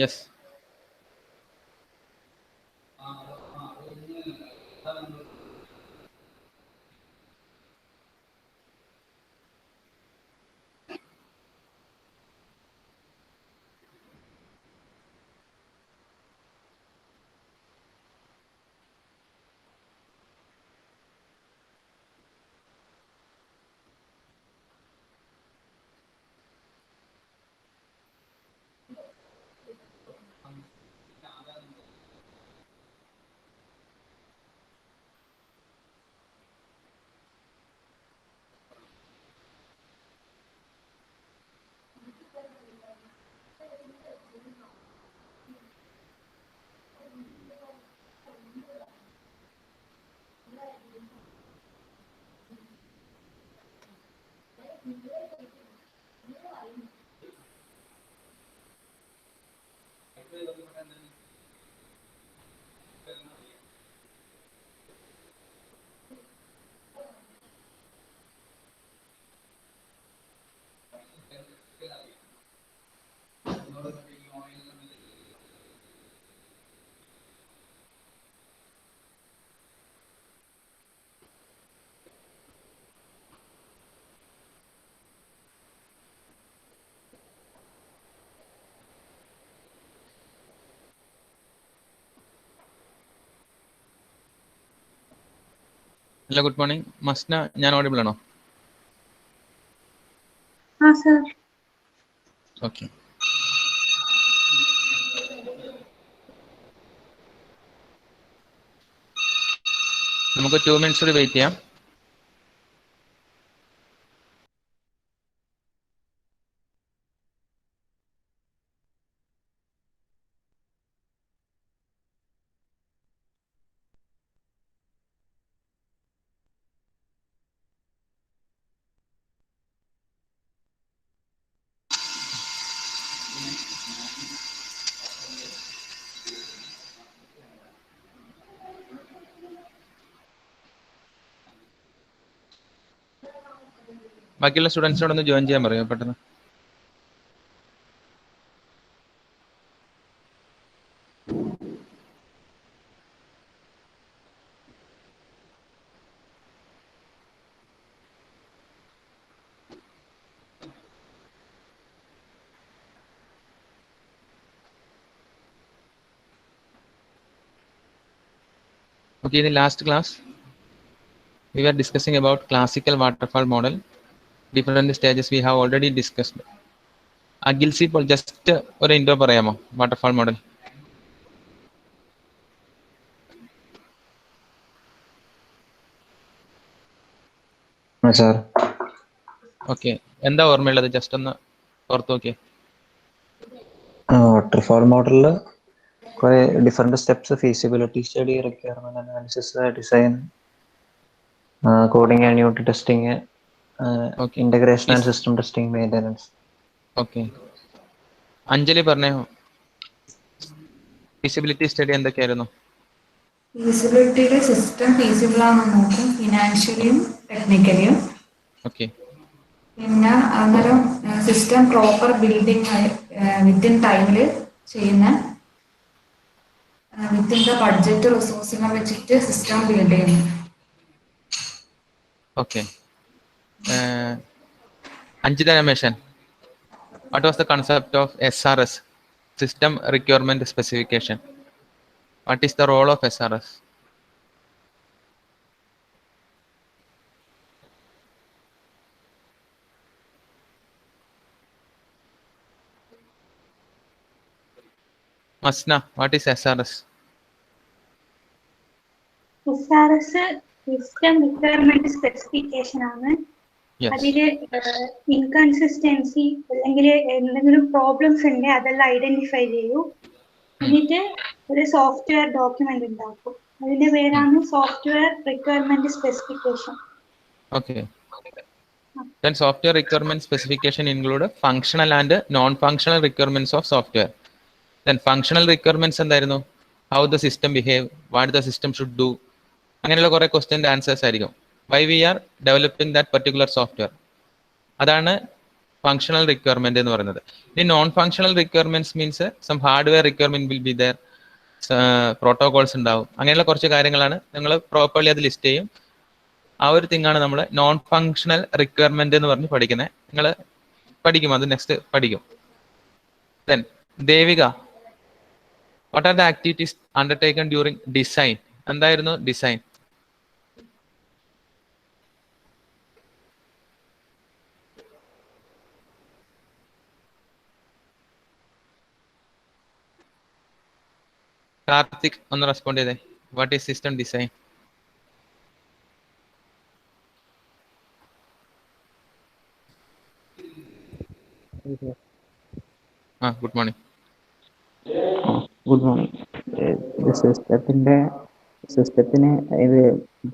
Yes. Hello, good morning. Masna, ഞാൻ audible ആണോ? Sir. Okay. നമുക്ക് 2 minutes കൂടി വെയിറ്റ് ചെയ്യാം. ബാക്കിയുള്ള സ്റ്റുഡൻസിനോടൊന്ന് ജോയിൻ ചെയ്യാൻ പറയുമോ പെട്ടെന്ന്? Okay, in the last class, we were discussing about classical waterfall model. Different stages we have already discussed. Agilsi ഇപ്പോൾ ജസ്റ്റ് ഒരു ഇൻട്രോ പറയാമോ വാട്ടർഫാൾ മോഡൽ? സാർ ഓക്കെ, എന്താ ഓർമ്മയുള്ളത്? ജസ്റ്റ് ഒന്ന് ഓർത്ത് നോക്കിയേ. വാട്ടർഫാൾ മോഡലിൽ കുറെ different steps, feasibility study, requirement analysis, design, coding and unit testing, integration and system testing, maintenance. Okay, Anjali പറഞ്ഞോ, ഫീസിബിലിറ്റി സ്റ്റഡി എന്തൊക്കെയായിരുന്നു? ഫീസിബിലിറ്റിയുടെ സിസ്റ്റം ഫീസിബിൾ ആണെന്ന് നോക്കും, ഫിനാൻഷ്യലിയും ടെക്നിക്കലിയും. ഓക്കെ. പിന്നെ അന്നേരം സിസ്റ്റം പ്രോപ്പർ ബിൽഡിംഗ് വിത്തിൻ ടൈമിൽ ചെയ്യുന്ന, വിത്തിൻ ദ ബഡ്ജറ്റ് റിസോഴ്സിനെ വെച്ചിട്ട് സിസ്റ്റം ബിൽഡ് ചെയ്യുന്നു. Okay. Anjita Rameshan, what was the concept of SRS, System Requirement Specification? What is the role of SRS? Masna, what is SRS? SRS system requirement specification ആണ്. Yes. അതില് inconsistency അല്ലെങ്കിൽ എന്തെങ്കിലും problems ഉണ്ടെങ്കിൽ അതെല്ലാം identify ചെയ്യൂ. എന്നിട്ട് ഒരു സോഫ്റ്റ്വെയർ ഡോക്യുമെന്റ് ഉണ്ടാക്കും. അതിന്റെ പേരാണ് software requirement specification. Okay. Then software requirement specification include functional and non-functional requirements of software. Then functional requirements എന്തായിരുന്നു? How the system behave, what the system should do. അങ്ങനെയുള്ള കുറെ ക്വസ്റ്റ്യൻ്റെ ആൻസേഴ്സ് ആയിരിക്കും. Why we are developing that particular software. അതാണ് functional requirement എന്ന് പറയുന്നത്. ഈ non functional requirements means some hardware requirement will be there, protocols ഉണ്ടാവും, അങ്ങനെയുള്ള കുറച്ച് കാര്യങ്ങളാണ് നിങ്ങൾ പ്രോപ്പർലി അത് ലിസ്റ്റ് ചെയ്യും. ആ ഒരു തിങ്ങാണ് നമ്മൾ നോൺ ഫങ്ഷണൽ റിക്വയർമെന്റ് എന്ന് പറഞ്ഞ് പഠിക്കുന്നത്. നിങ്ങൾ പഠിക്കും, അത് നെക്സ്റ്റ് പഠിക്കും. Then Devika, what are the activities undertaken during design? എന്തായിരുന്നു ഡിസൈൻ? കാർത്തിക് ഒന്ന് റെസ്പോണ്ട് ചെയ്തേ. What is system design? Good morning. Good morning. സിസ്റ്റത്തിന് ഇത്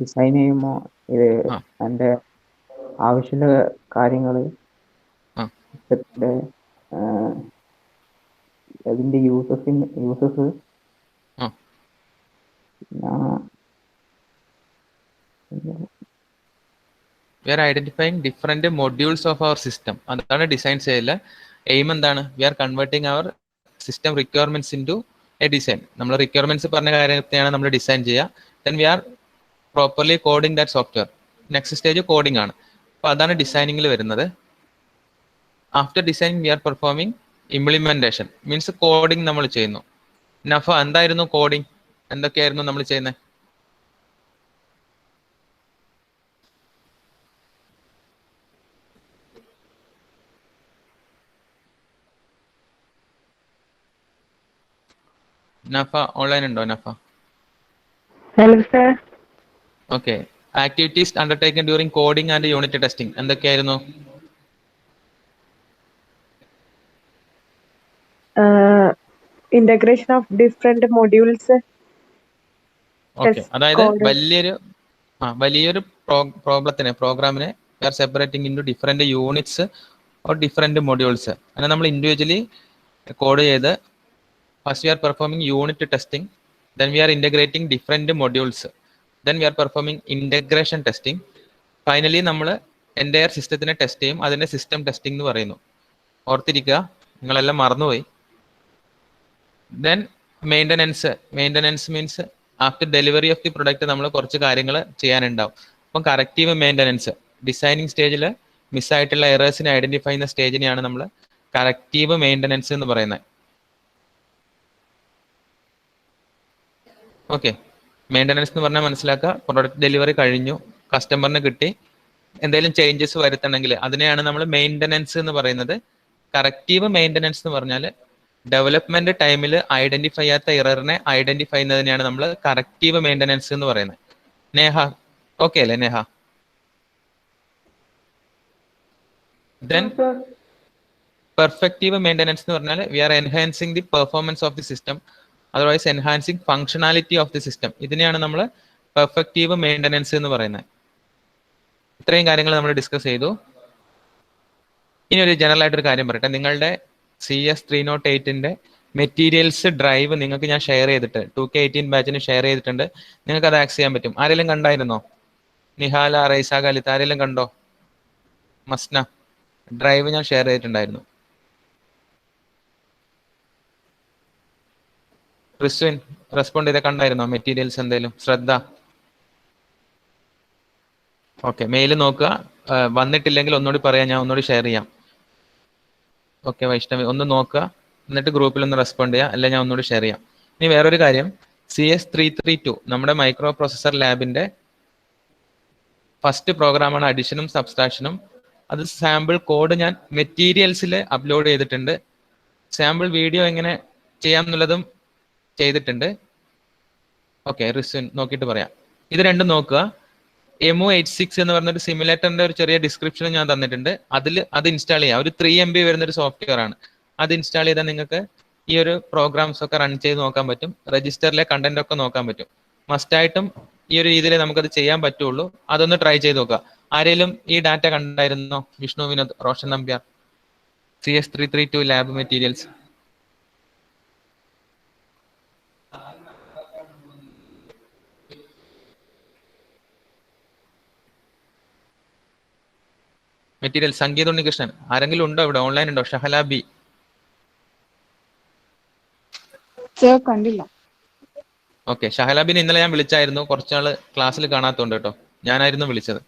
ഡിസൈൻ ചെയ്യുമ്പോൾ ഇത് ആ. അതിൻ്റെ ആവശ്യമുള്ള കാര്യങ്ങൾ, ആ. സിസ്റ്റത്തിൻ്റെ അതിൻ്റെ യൂസസ് ആ. We are identifying different modules of our system. അതാണ് ഡിസൈൻ ചെയ്യല. എയിം എന്താണ്? We are converting our system requirements into a design. നമ്മൾ റിക്വയർമെന്റ്സ് പറഞ്ഞ കാര്യത്തെയാണ് നമ്മൾ ഡിസൈൻ ചെയ്യുക. Then we are properly coding that software. Next stage coding ആണ്. അപ്പോൾ അതാണ് ഡിസൈനിങ്ങിൽ വരുന്നത്. After designing we are performing implementation, means coding നമ്മൾ ചെയ്യുന്നു. നഫ, എന്തായിരുന്നു കോഡിംഗ്? എന്തൊക്കെയായിരുന്നു നമ്മൾ ചെയ്യുന്നത്? നഫ ഓൺലൈൻ ഉണ്ടോ? Nafa, hello sir. Okay. Activities undertaken during coding and unit testing എന്തൊക്കെയായിരുന്നു? Integration of different modules. Okay, അതായത് വലിയൊരു പ്രോഗ്രാമിനെ we are separating into different units or different modules. അങ്ങനെ നമ്മൾ ഇൻഡിവിജ്വലി കോഡ് ചെയ്ത് first we are performing unit testing, then we are integrating different modules, then we are performing integration testing. Finally നമ്മൾ entire സിസ്റ്റത്തിനെ test ചെയ്യും. അതിനെ system testing എന്ന് പറയുന്നു. ഓർത്തിരിക്കുക, നിങ്ങളെല്ലാം മറന്നുപോയി. Then maintenance means after delivery of the product നമ്മൾ കുറച്ച് കാര്യങ്ങൾ ചെയ്യാനുണ്ടാവും. അപ്പം കറക്റ്റീവ് മെയിൻ്റനൻസ്, ഡിസൈനിങ് സ്റ്റേജിൽ മിസ്സായിട്ടുള്ള എറേഴ്സിനെ ഐഡന്റിഫൈ ചെയ്യുന്ന സ്റ്റേജിനെയാണ് നമ്മൾ കറക്റ്റീവ് മെയിൻ്റനൻസ് എന്ന് പറയുന്നത്. ഓക്കെ, മെയിൻ്റനൻസ് എന്ന് പറഞ്ഞാൽ മനസ്സിലാക്കുക, പ്രൊഡക്റ്റ് ഡെലിവറി കഴിഞ്ഞു, കസ്റ്റമറിന് കിട്ടി, എന്തെങ്കിലും ചേഞ്ചസ് വരുത്തണമെങ്കിൽ അതിനെയാണ് നമ്മൾ മെയിൻ്റനൻസ് എന്ന് പറയുന്നത്. കറക്റ്റീവ് മെയിൻ്റനൻസ് എന്ന് പറഞ്ഞാൽ ഡെവലപ്മെന്റ് ടൈമിൽ ഐഡന്റിഫൈ ചെയ്യാത്ത എററിനെ ഐഡന്റിഫൈ ചെയ്യുന്നതിനെയാണ് നമ്മൾ കറക്റ്റീവ് മെയിൻ്റനൻസ് എന്ന് പറയുന്നത്. നേഹ ഓക്കെ അല്ലേ? നേഹ, ദെൻ പെർഫെക്റ്റീവ് മെയിൻ്റനൻസ് എന്ന് പറഞ്ഞാൽ we are enhancing the performance of the system, otherwise enhancing functionality of the system. ഇതിനെയാണ് നമ്മൾ പെർഫെക്റ്റീവ് മെയിൻ്റനൻസ് എന്ന് പറയുന്നത്. ഇത്രയും കാര്യങ്ങൾ നമ്മൾ ഡിസ്കസ് ചെയ്തു. ഇനി ഒരു ജനറൽ ആയിട്ടൊരു കാര്യം പറയട്ടെ. നിങ്ങളുടെ CS308 മെറ്റീരിയൽസ് ഡ്രൈവ് നിങ്ങൾക്ക് ഞാൻ ഷെയർ ചെയ്തിട്ട് 2K18 ബാച്ചിന് ഷെയർ ചെയ്തിട്ടുണ്ട്. നിങ്ങൾക്ക് അത് ആക്സസ് ചെയ്യാൻ പറ്റും. ആരെങ്കിലും കണ്ടായിരുന്നോ? നിഹാല, റൈസ, ഖാലിദ്, ആരെങ്കിലും കണ്ടോ? മസ്ന, ഡ്രൈവ് ഞാൻ ഷെയർ ചെയ്തിട്ടുണ്ടായിരുന്നു. റിസ്വിൻ റെസ്പോണ്ട് ചെയ്ത കണ്ടായിരുന്നോ? മെറ്റീരിയൽസ് എന്തെങ്കിലും ശ്രദ്ധ? ഓക്കെ, മെയിൽ നോക്കുക. വന്നിട്ടില്ലെങ്കിൽ ഒന്നുകൂടി പറയാം, ഞാൻ ഒന്നുകൂടി ഷെയർ ചെയ്യാം. ഓക്കെ വൈഷ്ണവി, ഒന്ന് നോക്കുക, എന്നിട്ട് ഗ്രൂപ്പിൽ ഒന്ന് റെസ്പോണ്ട് ചെയ്യുക, അല്ലെങ്കിൽ ഞാൻ ഒന്നുകൂടി ഷെയർ ചെയ്യാം. ഇനി വേറൊരു കാര്യം, CS332 നമ്മുടെ മൈക്രോ പ്രോസസർ ലാബിന്റെ ഫസ്റ്റ് പ്രോഗ്രാമാണ് അഡിഷനും സബ്സ്ട്രാക്ഷനും. അത് സാമ്പിൾ കോഡ് ഞാൻ മെറ്റീരിയൽസിൽ അപ്ലോഡ് ചെയ്തിട്ടുണ്ട്. സാമ്പിൾ വീഡിയോ എങ്ങനെ ചെയ്യാം എന്നുള്ളതും ചെയ്തിട്ടുണ്ട്. ഓക്കെ, റിസ്വിൻ നോക്കിയിട്ട് പറയാം. ഇത് രണ്ടും നോക്കുക. MO86 എന്ന് പറഞ്ഞൊരു സിമുലേറ്ററിന്റെ ഒരു ചെറിയ ഡിസ്ക്രിപ്ഷൻ ഞാൻ തന്നിട്ടുണ്ട്. അത് ഇൻസ്റ്റാൾ ചെയ്യാം. ഒരു 3 MB വരുന്ന ഒരു സോഫ്റ്റ്വെയർ ആണ്. അത് ഇൻസ്റ്റാൾ ചെയ്താൽ നിങ്ങൾക്ക് ഈ ഒരു പ്രോഗ്രാംസ് ഒക്കെ റൺ ചെയ്ത് നോക്കാൻ പറ്റും. രജിസ്റ്ററിലെ കണ്ടന്റ് ഒക്കെ നോക്കാൻ പറ്റും. മസ്റ്റായിട്ടും ഈ ഒരു രീതിയിൽ നമുക്കത് ചെയ്യാൻ പറ്റുള്ളൂ. അതൊന്ന് ട്രൈ ചെയ്ത് നോക്കുക. ആരെങ്കിലും ഈ ഡാറ്റ കണ്ടായിരുന്നോ? Vishnu, Vinod, Roshan Nambiar, CS332 lab materials. Material Sangeetha Unnikrishnan. ആരെങ്കിലും ഉണ്ടോ ഇവിടെ? ഓൺലൈൻ ഉണ്ടോ? ഷഹല ബി. സർ കണ്ടില്ല. ഓക്കെ, ഷഹലാബിനെ ഇന്നലെ ഞാൻ വിളിച്ചായിരുന്നു. കുറച്ചാള് ക്ലാസ്സിൽ കാണാത്തോണ്ട് കേട്ടോ, ഞാനായിരുന്നു വിളിച്ചത്.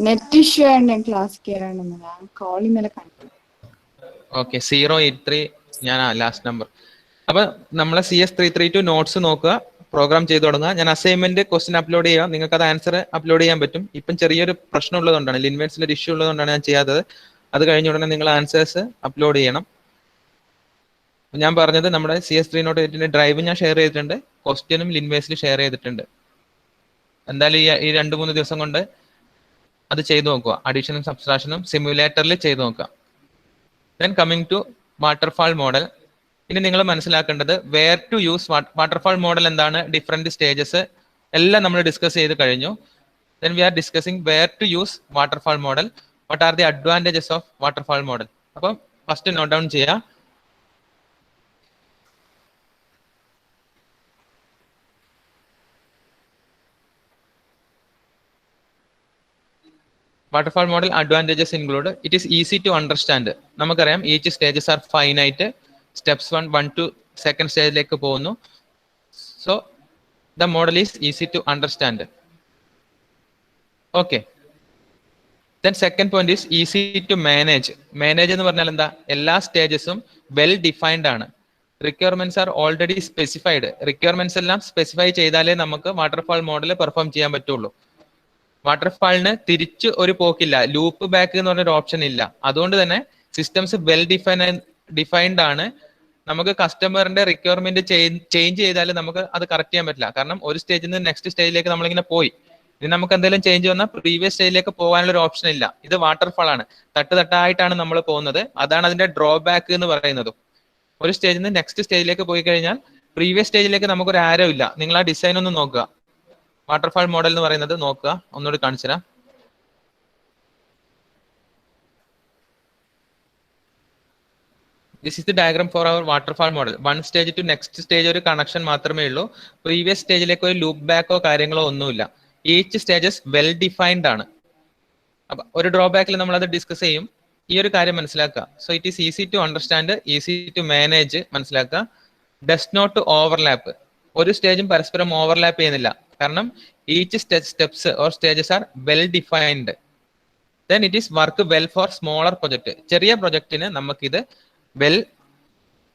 നെറ്റ് ഇഷ്യൂ ആണ് ക്ലാസ് കയറാണെന്ന് ഞാൻ കോൾ ഇന്നലെ കണ്ടു. ഓക്കെ, 083 ഞാൻ ലാസ്റ്റ് നമ്പർ. അപ്പൊ നമ്മളെ CS 332 നോട്ട്സ് നോക്കുക, പ്രോഗ്രാം ചെയ്ത് തുടങ്ങുക. ഞാൻ അസൈൻമെന്റ് ക്വസ്റ്റ്യൻ അപ്ലോഡ് ചെയ്യുക, നിങ്ങൾക്ക് അത് ആൻസർ അപ്ലോഡ് ചെയ്യാൻ പറ്റും. ഇപ്പം ചെറിയൊരു പ്രശ്നം ഉള്ളതുകൊണ്ടാണ്, ലിൻവേഴ്സിൽ ഒരു ഇഷ്യൂ ഉള്ളതുകൊണ്ടാണ് ഞാൻ ചെയ്യാത്തത്. അത് കഴിഞ്ഞ ഉടനെ നിങ്ങൾ ആൻസേഴ്സ് അപ്ലോഡ് ചെയ്യണം. ഞാൻ പറഞ്ഞത് നമ്മുടെ CS 308 ഡ്രൈവ് ഞാൻ ഷെയർ ചെയ്തിട്ടുണ്ട്, ക്വസ്റ്റ്യനും ലിൻവേഴ്സിൽ ഷെയർ ചെയ്തിട്ടുണ്ട്. എന്തായാലും ഈ 2-3 ദിവസം കൊണ്ട് അത് ചെയ്തു നോക്കുക. അഡീഷനും സബ്സ്ട്രാക്ഷനും സിമുലേറ്ററിൽ ചെയ്തു നോക്കുക. Then coming to waterfall model. ഇനി നിങ്ങൾ മനസ്സിലാക്കേണ്ടത് where to use waterfall model എന്താണ്, ഡിഫറെന്റ് സ്റ്റേജസ് എല്ലാം നമ്മൾ ഡിസ്കസ് ചെയ്ത് കഴിഞ്ഞു. Then we are discussing where to use waterfall model, what are the advantages of waterfall model. അപ്പം ഫസ്റ്റ് നോട്ട് ഡൗൺ ചെയ്യുക. Waterfall model advantages include it is easy to understand. നമുക്കറിയാം each stages are finite. Steps 1 to second stage ലേക്ക് പോകുന്നു. So the model is easy to understand. Okay. Then second point is easy to manage. Manage എന്ന് പറഞ്ഞാൽ എന്താ? എല്ലാ സ്റ്റേജസും well defined ആണ്. Requirements are already specified. Requirements എല്ലാം specify ചെയ്താലേ നമുക്ക് waterfall model perform ചെയ്യാൻ പറ്റുള്ളൂ. വാട്ടർഫാളിന് തിരിച്ച് ഒരു പോക്കില്ല, ലൂപ്പ് ബാക്ക് എന്ന് പറഞ്ഞൊരു ഓപ്ഷൻ ഇല്ല. അതുകൊണ്ട് തന്നെ സിസ്റ്റംസ് വെൽ ഡിഫൈൻഡ് ആണ്. നമുക്ക് കസ്റ്റമറിന്റെ റിക്വയർമെന്റ് ചേഞ്ച് ചെയ്താൽ നമുക്ക് അത് കറക്റ്റ് ചെയ്യാൻ പറ്റില്ല. കാരണം ഒരു സ്റ്റേജിൽ നിന്ന് നെക്സ്റ്റ് സ്റ്റേജിലേക്ക് നമ്മളിങ്ങനെ പോയി, ഇനി നമുക്ക് എന്തെങ്കിലും ചേഞ്ച് വന്നാൽ പ്രീവിയസ് സ്റ്റേജിലേക്ക് പോകാനുള്ള ഒരു ഓപ്ഷൻ ഇല്ല. ഇത് വാട്ടർഫാൾ ആണ്, തട്ടായിട്ടാണ് നമ്മൾ പോകുന്നത്. അതാണ് അതിന്റെ ഡ്രോബാക്ക് എന്ന് പറയുന്നത്. ഒരു സ്റ്റേജിൽ നിന്ന് നെക്സ്റ്റ് സ്റ്റേജിലേക്ക് പോയി കഴിഞ്ഞാൽ പ്രീവിയസ് സ്റ്റേജിലേക്ക് നമുക്കൊരു ആരോ ഇല്ല. നിങ്ങൾ ആ ഡിസൈൻ ഒന്ന് നോക്കുക. വാട്ടർഫാൾ മോഡൽ എന്ന് പറയുന്നത് നോക്കുക, ഒന്നുകൂടി കാണിച്ചു തരാം. This is the diagram for our waterfall model. One stage to next stage ഒരു കണക്ഷൻ മാത്രമേ ഉള്ളൂ. പ്രീവിയസ് സ്റ്റേജിലേക്ക് ഒരു ലൂപ്പ് ബാക്കോ കാര്യങ്ങളോ ഒന്നുമില്ല. ഈച്ച് സ്റ്റേജസ് വെൽ ഡിഫൈൻഡ് ആണ്. അപ്പൊ ഒരു ഡ്രോബാക്കിൽ നമ്മൾ അത് ഡിസ്കസ് ചെയ്യും. ഈ ഒരു കാര്യം മനസ്സിലാക്കുക. So it is easy to understand, easy to manage മനസ്സിലാക്കുക. Does not overlap. ഒരു സ്റ്റേജും പരസ്പരം ഓവർലാപ്പ് ചെയ്യുന്നില്ല. കാരണം each steps or stages are well defined. Then it is work well for smaller project. ചെറിയ പ്രൊജക്ടിന് നമുക്കിത് വെൽ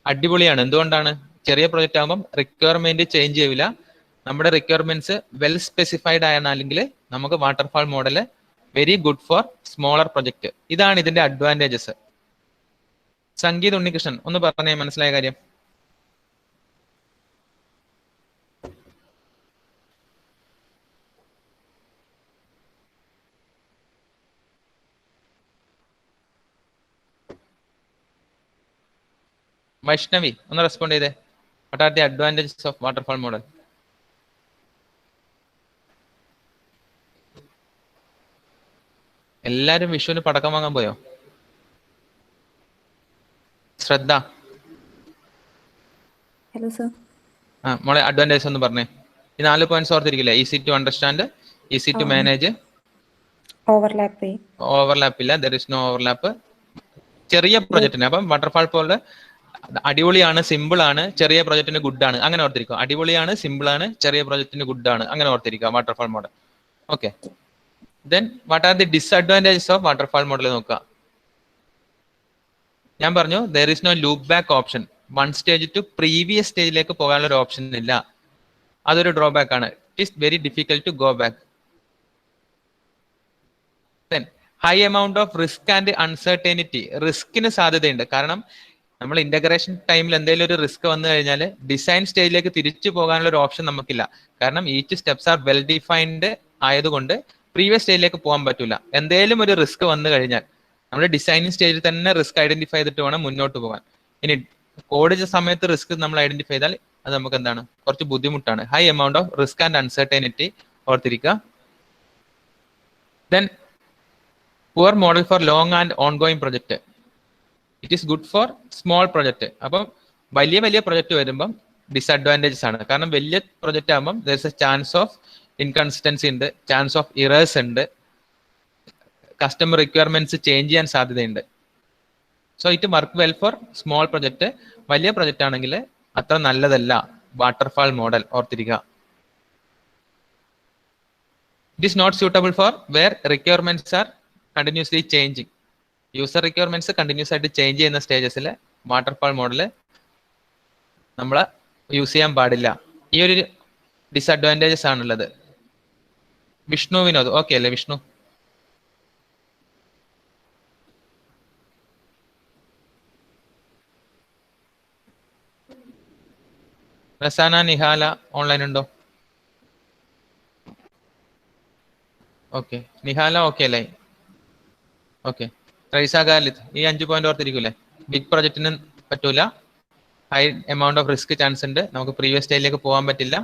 അടിപൊളിയാണ്. എന്തുകൊണ്ടാണ്? ചെറിയ പ്രൊജക്ട് ആകുമ്പോൾ റിക്വയർമെന്റ് ചേഞ്ച് ചെയ്യില്ല. നമ്മുടെ റിക്വയർമെന്റ്സ് വെൽ സ്പെസിഫൈഡ് ആണെങ്കിൽ നമുക്ക് waterfall model very good for smaller project. ഇതാണ് ഇതിന്റെ അഡ്വാൻറ്റേജസ്. സംഗീത് ഉണ്ണികൃഷ്ണൻ ഒന്ന് പറഞ്ഞേ, മനസ്സിലായ കാര്യം? വൈഷ്ണവി ഒന്ന് റെസ്പോണ്ട് ചെയ്തേ. What are the advantages of waterfall model? എല്ലാരും വിഷുവിന് പടക്കം വാങ്ങാൻ പോയോ? ശ്രദ്ധ. Hello sir. മോളെ അഡ്വാൻറ്റേജ് ഒന്ന് പറഞ്ഞേ. ഈ 4 പോയിന്റ്സ് ഓർത്തിരിക്കില്ലേ? Easy to understand, easy to manage, overlap ഇല്ല, ദർ ഇസ് നോ ഓവർലാപ്പ്. ചെറിയ പ്രൊജക്ടിന് അപ്പം വാട്ടർഫാൾ പോലെ അടിപൊളിയാണ്, സിമ്പിൾ ആണ്, ചെറിയ പ്രൊജക്ടിന് ഗുഡ് ആണ്, അങ്ങനെ ഓർത്തിരിക്കുക. അടിപൊളിയാണ്, സിമ്പിൾ ആണ്, ചെറിയ പ്രൊജക്ടിന് ഗുഡ് ആണ്, അങ്ങനെ ഓർത്തിരിക്കുക waterfall model. Okay. Then what are the disadvantages of waterfall model നോക്കുക. ഞാൻ പറഞ്ഞു there is no loop back option. One stage to previous സ്റ്റേജിലേക്ക് പോകാനുള്ള ഒരു ഓപ്ഷൻ ഇല്ല. അതൊരു ഡ്രോബാക്ക് ആണ്. It is very difficult to go back. Then high amount of risk and uncertainty. റിസ്കിന് സാധ്യതയുണ്ട്. കാരണം നമ്മൾ ഇന്റഗ്രേഷൻ ടൈമിൽ എന്തെങ്കിലും ഒരു റിസ്ക് വന്നു കഴിഞ്ഞാൽ ഡിസൈൻ സ്റ്റേജിലേക്ക് തിരിച്ചു പോകാനുള്ള ഒരു ഓപ്ഷൻ നമുക്കില്ല. കാരണം each steps R well defined ആയതുകൊണ്ട് പ്രീവിയസ് സ്റ്റേജിലേക്ക് പോകാൻ പറ്റില്ല. എന്തെങ്കിലും ഒരു റിസ്ക് വന്നു കഴിഞ്ഞാൽ നമ്മൾ ഡിസൈനിങ് സ്റ്റേജിൽ തന്നെ റിസ്ക് ഐഡന്റിഫൈ ചെയ്തിട്ട് വേണം മുന്നോട്ട് പോകാൻ. ഇനി കോഡ് സമയത്ത് റിസ്ക് നമ്മൾ ഐഡന്റിഫൈ ചെയ്താൽ അത് നമുക്ക് എന്താണ്, കുറച്ച് ബുദ്ധിമുട്ടാണ്. High amount of risk and uncertainty ഓർത്തിരിക്കുക. Then poor model for long and ongoing project. It is good for small project. അപ്പം വലിയ പ്രൊജക്ട് വരുമ്പം ഡിസ്അഡ്വാൻറ്റേജസ് ആണ്. കാരണം വലിയ പ്രൊജക്ട് ആകുമ്പം there is a chance of inconsistency ഉണ്ട്, ചാൻസ് ഓഫ് ഇറേഴ്സ് ഉണ്ട്. കസ്റ്റമർ റിക്വയർമെന്റ്സ് ചേഞ്ച് ചെയ്യാൻ സാധ്യതയുണ്ട്. So it work well for small project. വലിയ പ്രൊജക്റ്റ് ആണെങ്കിൽ അത്ര നല്ലതല്ല വാട്ടർഫാൾ മോഡൽ, ഓർത്തിരിക്കുക. It is not suitable for where requirements are continuously changing. User requirements continuous ആയിട്ട് ചേഞ്ച് ചെയ്യുന്ന സ്റ്റേജസിൽ വാട്ടർഫാൾ മോഡൽ നമ്മൾ യൂസ് ചെയ്യാൻ പാടില്ല. ഈ ഒരു ഡിസഡ്വാൻറ്റേജസ് ആണുള്ളത്. വിഷ്ണു വിനോദ് ഓക്കെ അല്ലേ? വിഷ്ണു റസാന നിഹാല ഓൺലൈൻ ഉണ്ടോ? ഓക്കെ നിഹാല ഓക്കെ അല്ലേ? ഓക്കെ റൈസ ഖാലിദ് ഈ 5 പോയിന്റ് ഓർത്തിരിക്കൂലേ? ബിഗ് പ്രൊജക്റ്റിന് പറ്റൂല, high amount of risk chance ഉണ്ട്, നമുക്ക് പ്രീവിയസ് സ്റ്റേജിലേക്ക് പോകാൻ പറ്റില്ല.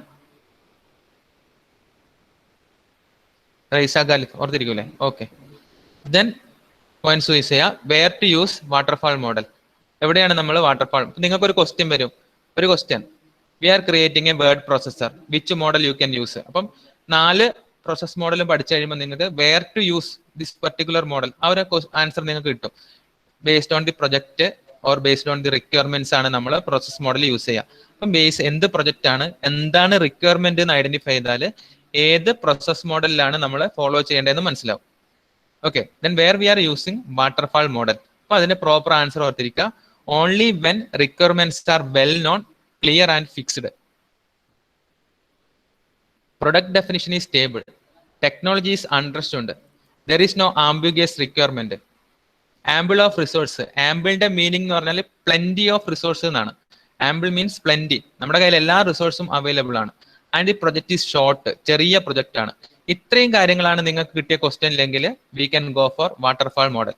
റൈസ ഖാലിദ് ഓർത്തിരിക്കൂലേ? ഓക്കെ ദെൻ പോയിന്റ്സ് യൂസ് ചെയ്യുക. Where to use waterfall model. എവിടെയാണ് നമ്മൾ വാട്ടർഫാൾ? നിങ്ങൾക്ക് ഒരു ക്വസ്റ്റ്യൻ വരും. ഒരു question, we are creating a word processor, which model you can use. അപ്പം 4 പ്രോസസ് മോഡലും പഠിച്ചു കഴിയുമ്പോൾ നിങ്ങൾക്ക് where to use this particular model ആ ഒരു ആൻസർ നിങ്ങൾക്ക് കിട്ടും. Based on the project or based on the requirements ആണ് നമ്മൾ പ്രോസസ് മോഡൽ യൂസ് ചെയ്യുക. അപ്പം ബേസ് എന്ത് പ്രൊജക്റ്റ് ആണ്, എന്താണ് റിക്വയർമെന്റ് എന്ന് ഐഡന്റിഫൈ ചെയ്താൽ ഏത് പ്രോസസ് മോഡലിലാണ് നമ്മൾ ഫോളോ ചെയ്യേണ്ടതെന്ന് മനസ്സിലാവും. Okay then where we are using waterfall model. അപ്പൊ അതിന്റെ പ്രോപ്പർ ആൻസർ ഓർത്തിരിക്കുക. Only when requirements are well non, clear and fixed. Product definition is stable. Technology is understood. There is no ambiguous requirement. Ample of resource. Ample ന്റെ meaning എന്ന് പറഞ്ഞാൽ plenty of resources എന്നാണ്. Ample means plenty. നമ്മുടെ കയ്യിൽ എല്ലാ റിസോഴ്സും available ആണ്. And ഈ പ്രൊജക്ട് ഈസ് ഷോർട്ട്, ചെറിയ പ്രൊജക്റ്റ് ആണ്. ഇത്രയും കാര്യങ്ങളാണ് നിങ്ങൾക്ക് കിട്ടിയ ക്വസ്റ്റ്യനിലെങ്കിൽ we can go for waterfall model.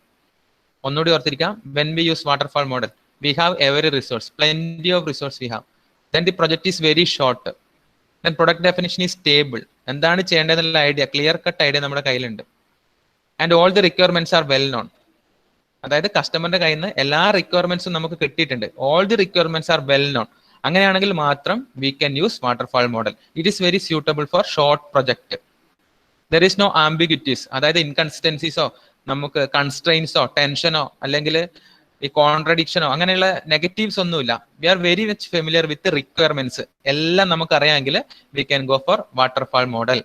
ഒന്നുകൂടി ഓർത്തിരിക്കാം. When we use waterfall model we have every resource, plenty of resource we have. Then the project is very short. Then product definition is stable. എന്താണ് ചെയ്യേണ്ടതെന്നുള്ള idea, clear cut idea നമ്മുടെ കയ്യിലുണ്ട്. And all the requirements are well known. അതായത് കസ്റ്റമറിന്റെ കയ്യിൽ നിന്ന് എല്ലാ റിക്വയർമെന്റ്സും നമുക്ക് കിട്ടിയിട്ടുണ്ട്. All the requirements are well known. അങ്ങനെയാണെങ്കിൽ മാത്രം we can use waterfall model. It is very suitable for short project. There is no ambiguities, അതായത് ഇൻകൺസിസ്റ്റൻസീസോ നമുക്ക് കൺസ്ട്രെയിൻസോ ടെൻഷനോ അല്ലെങ്കിൽ ഈ കോൺട്രഡിക്ഷനോ അങ്ങനെയുള്ള നെഗറ്റീവ്സ് ഒന്നുമില്ല. We are very much familiar with requirements. എല്ലാം നമുക്ക് അറിയാമെങ്കിൽ we can go for waterfall model.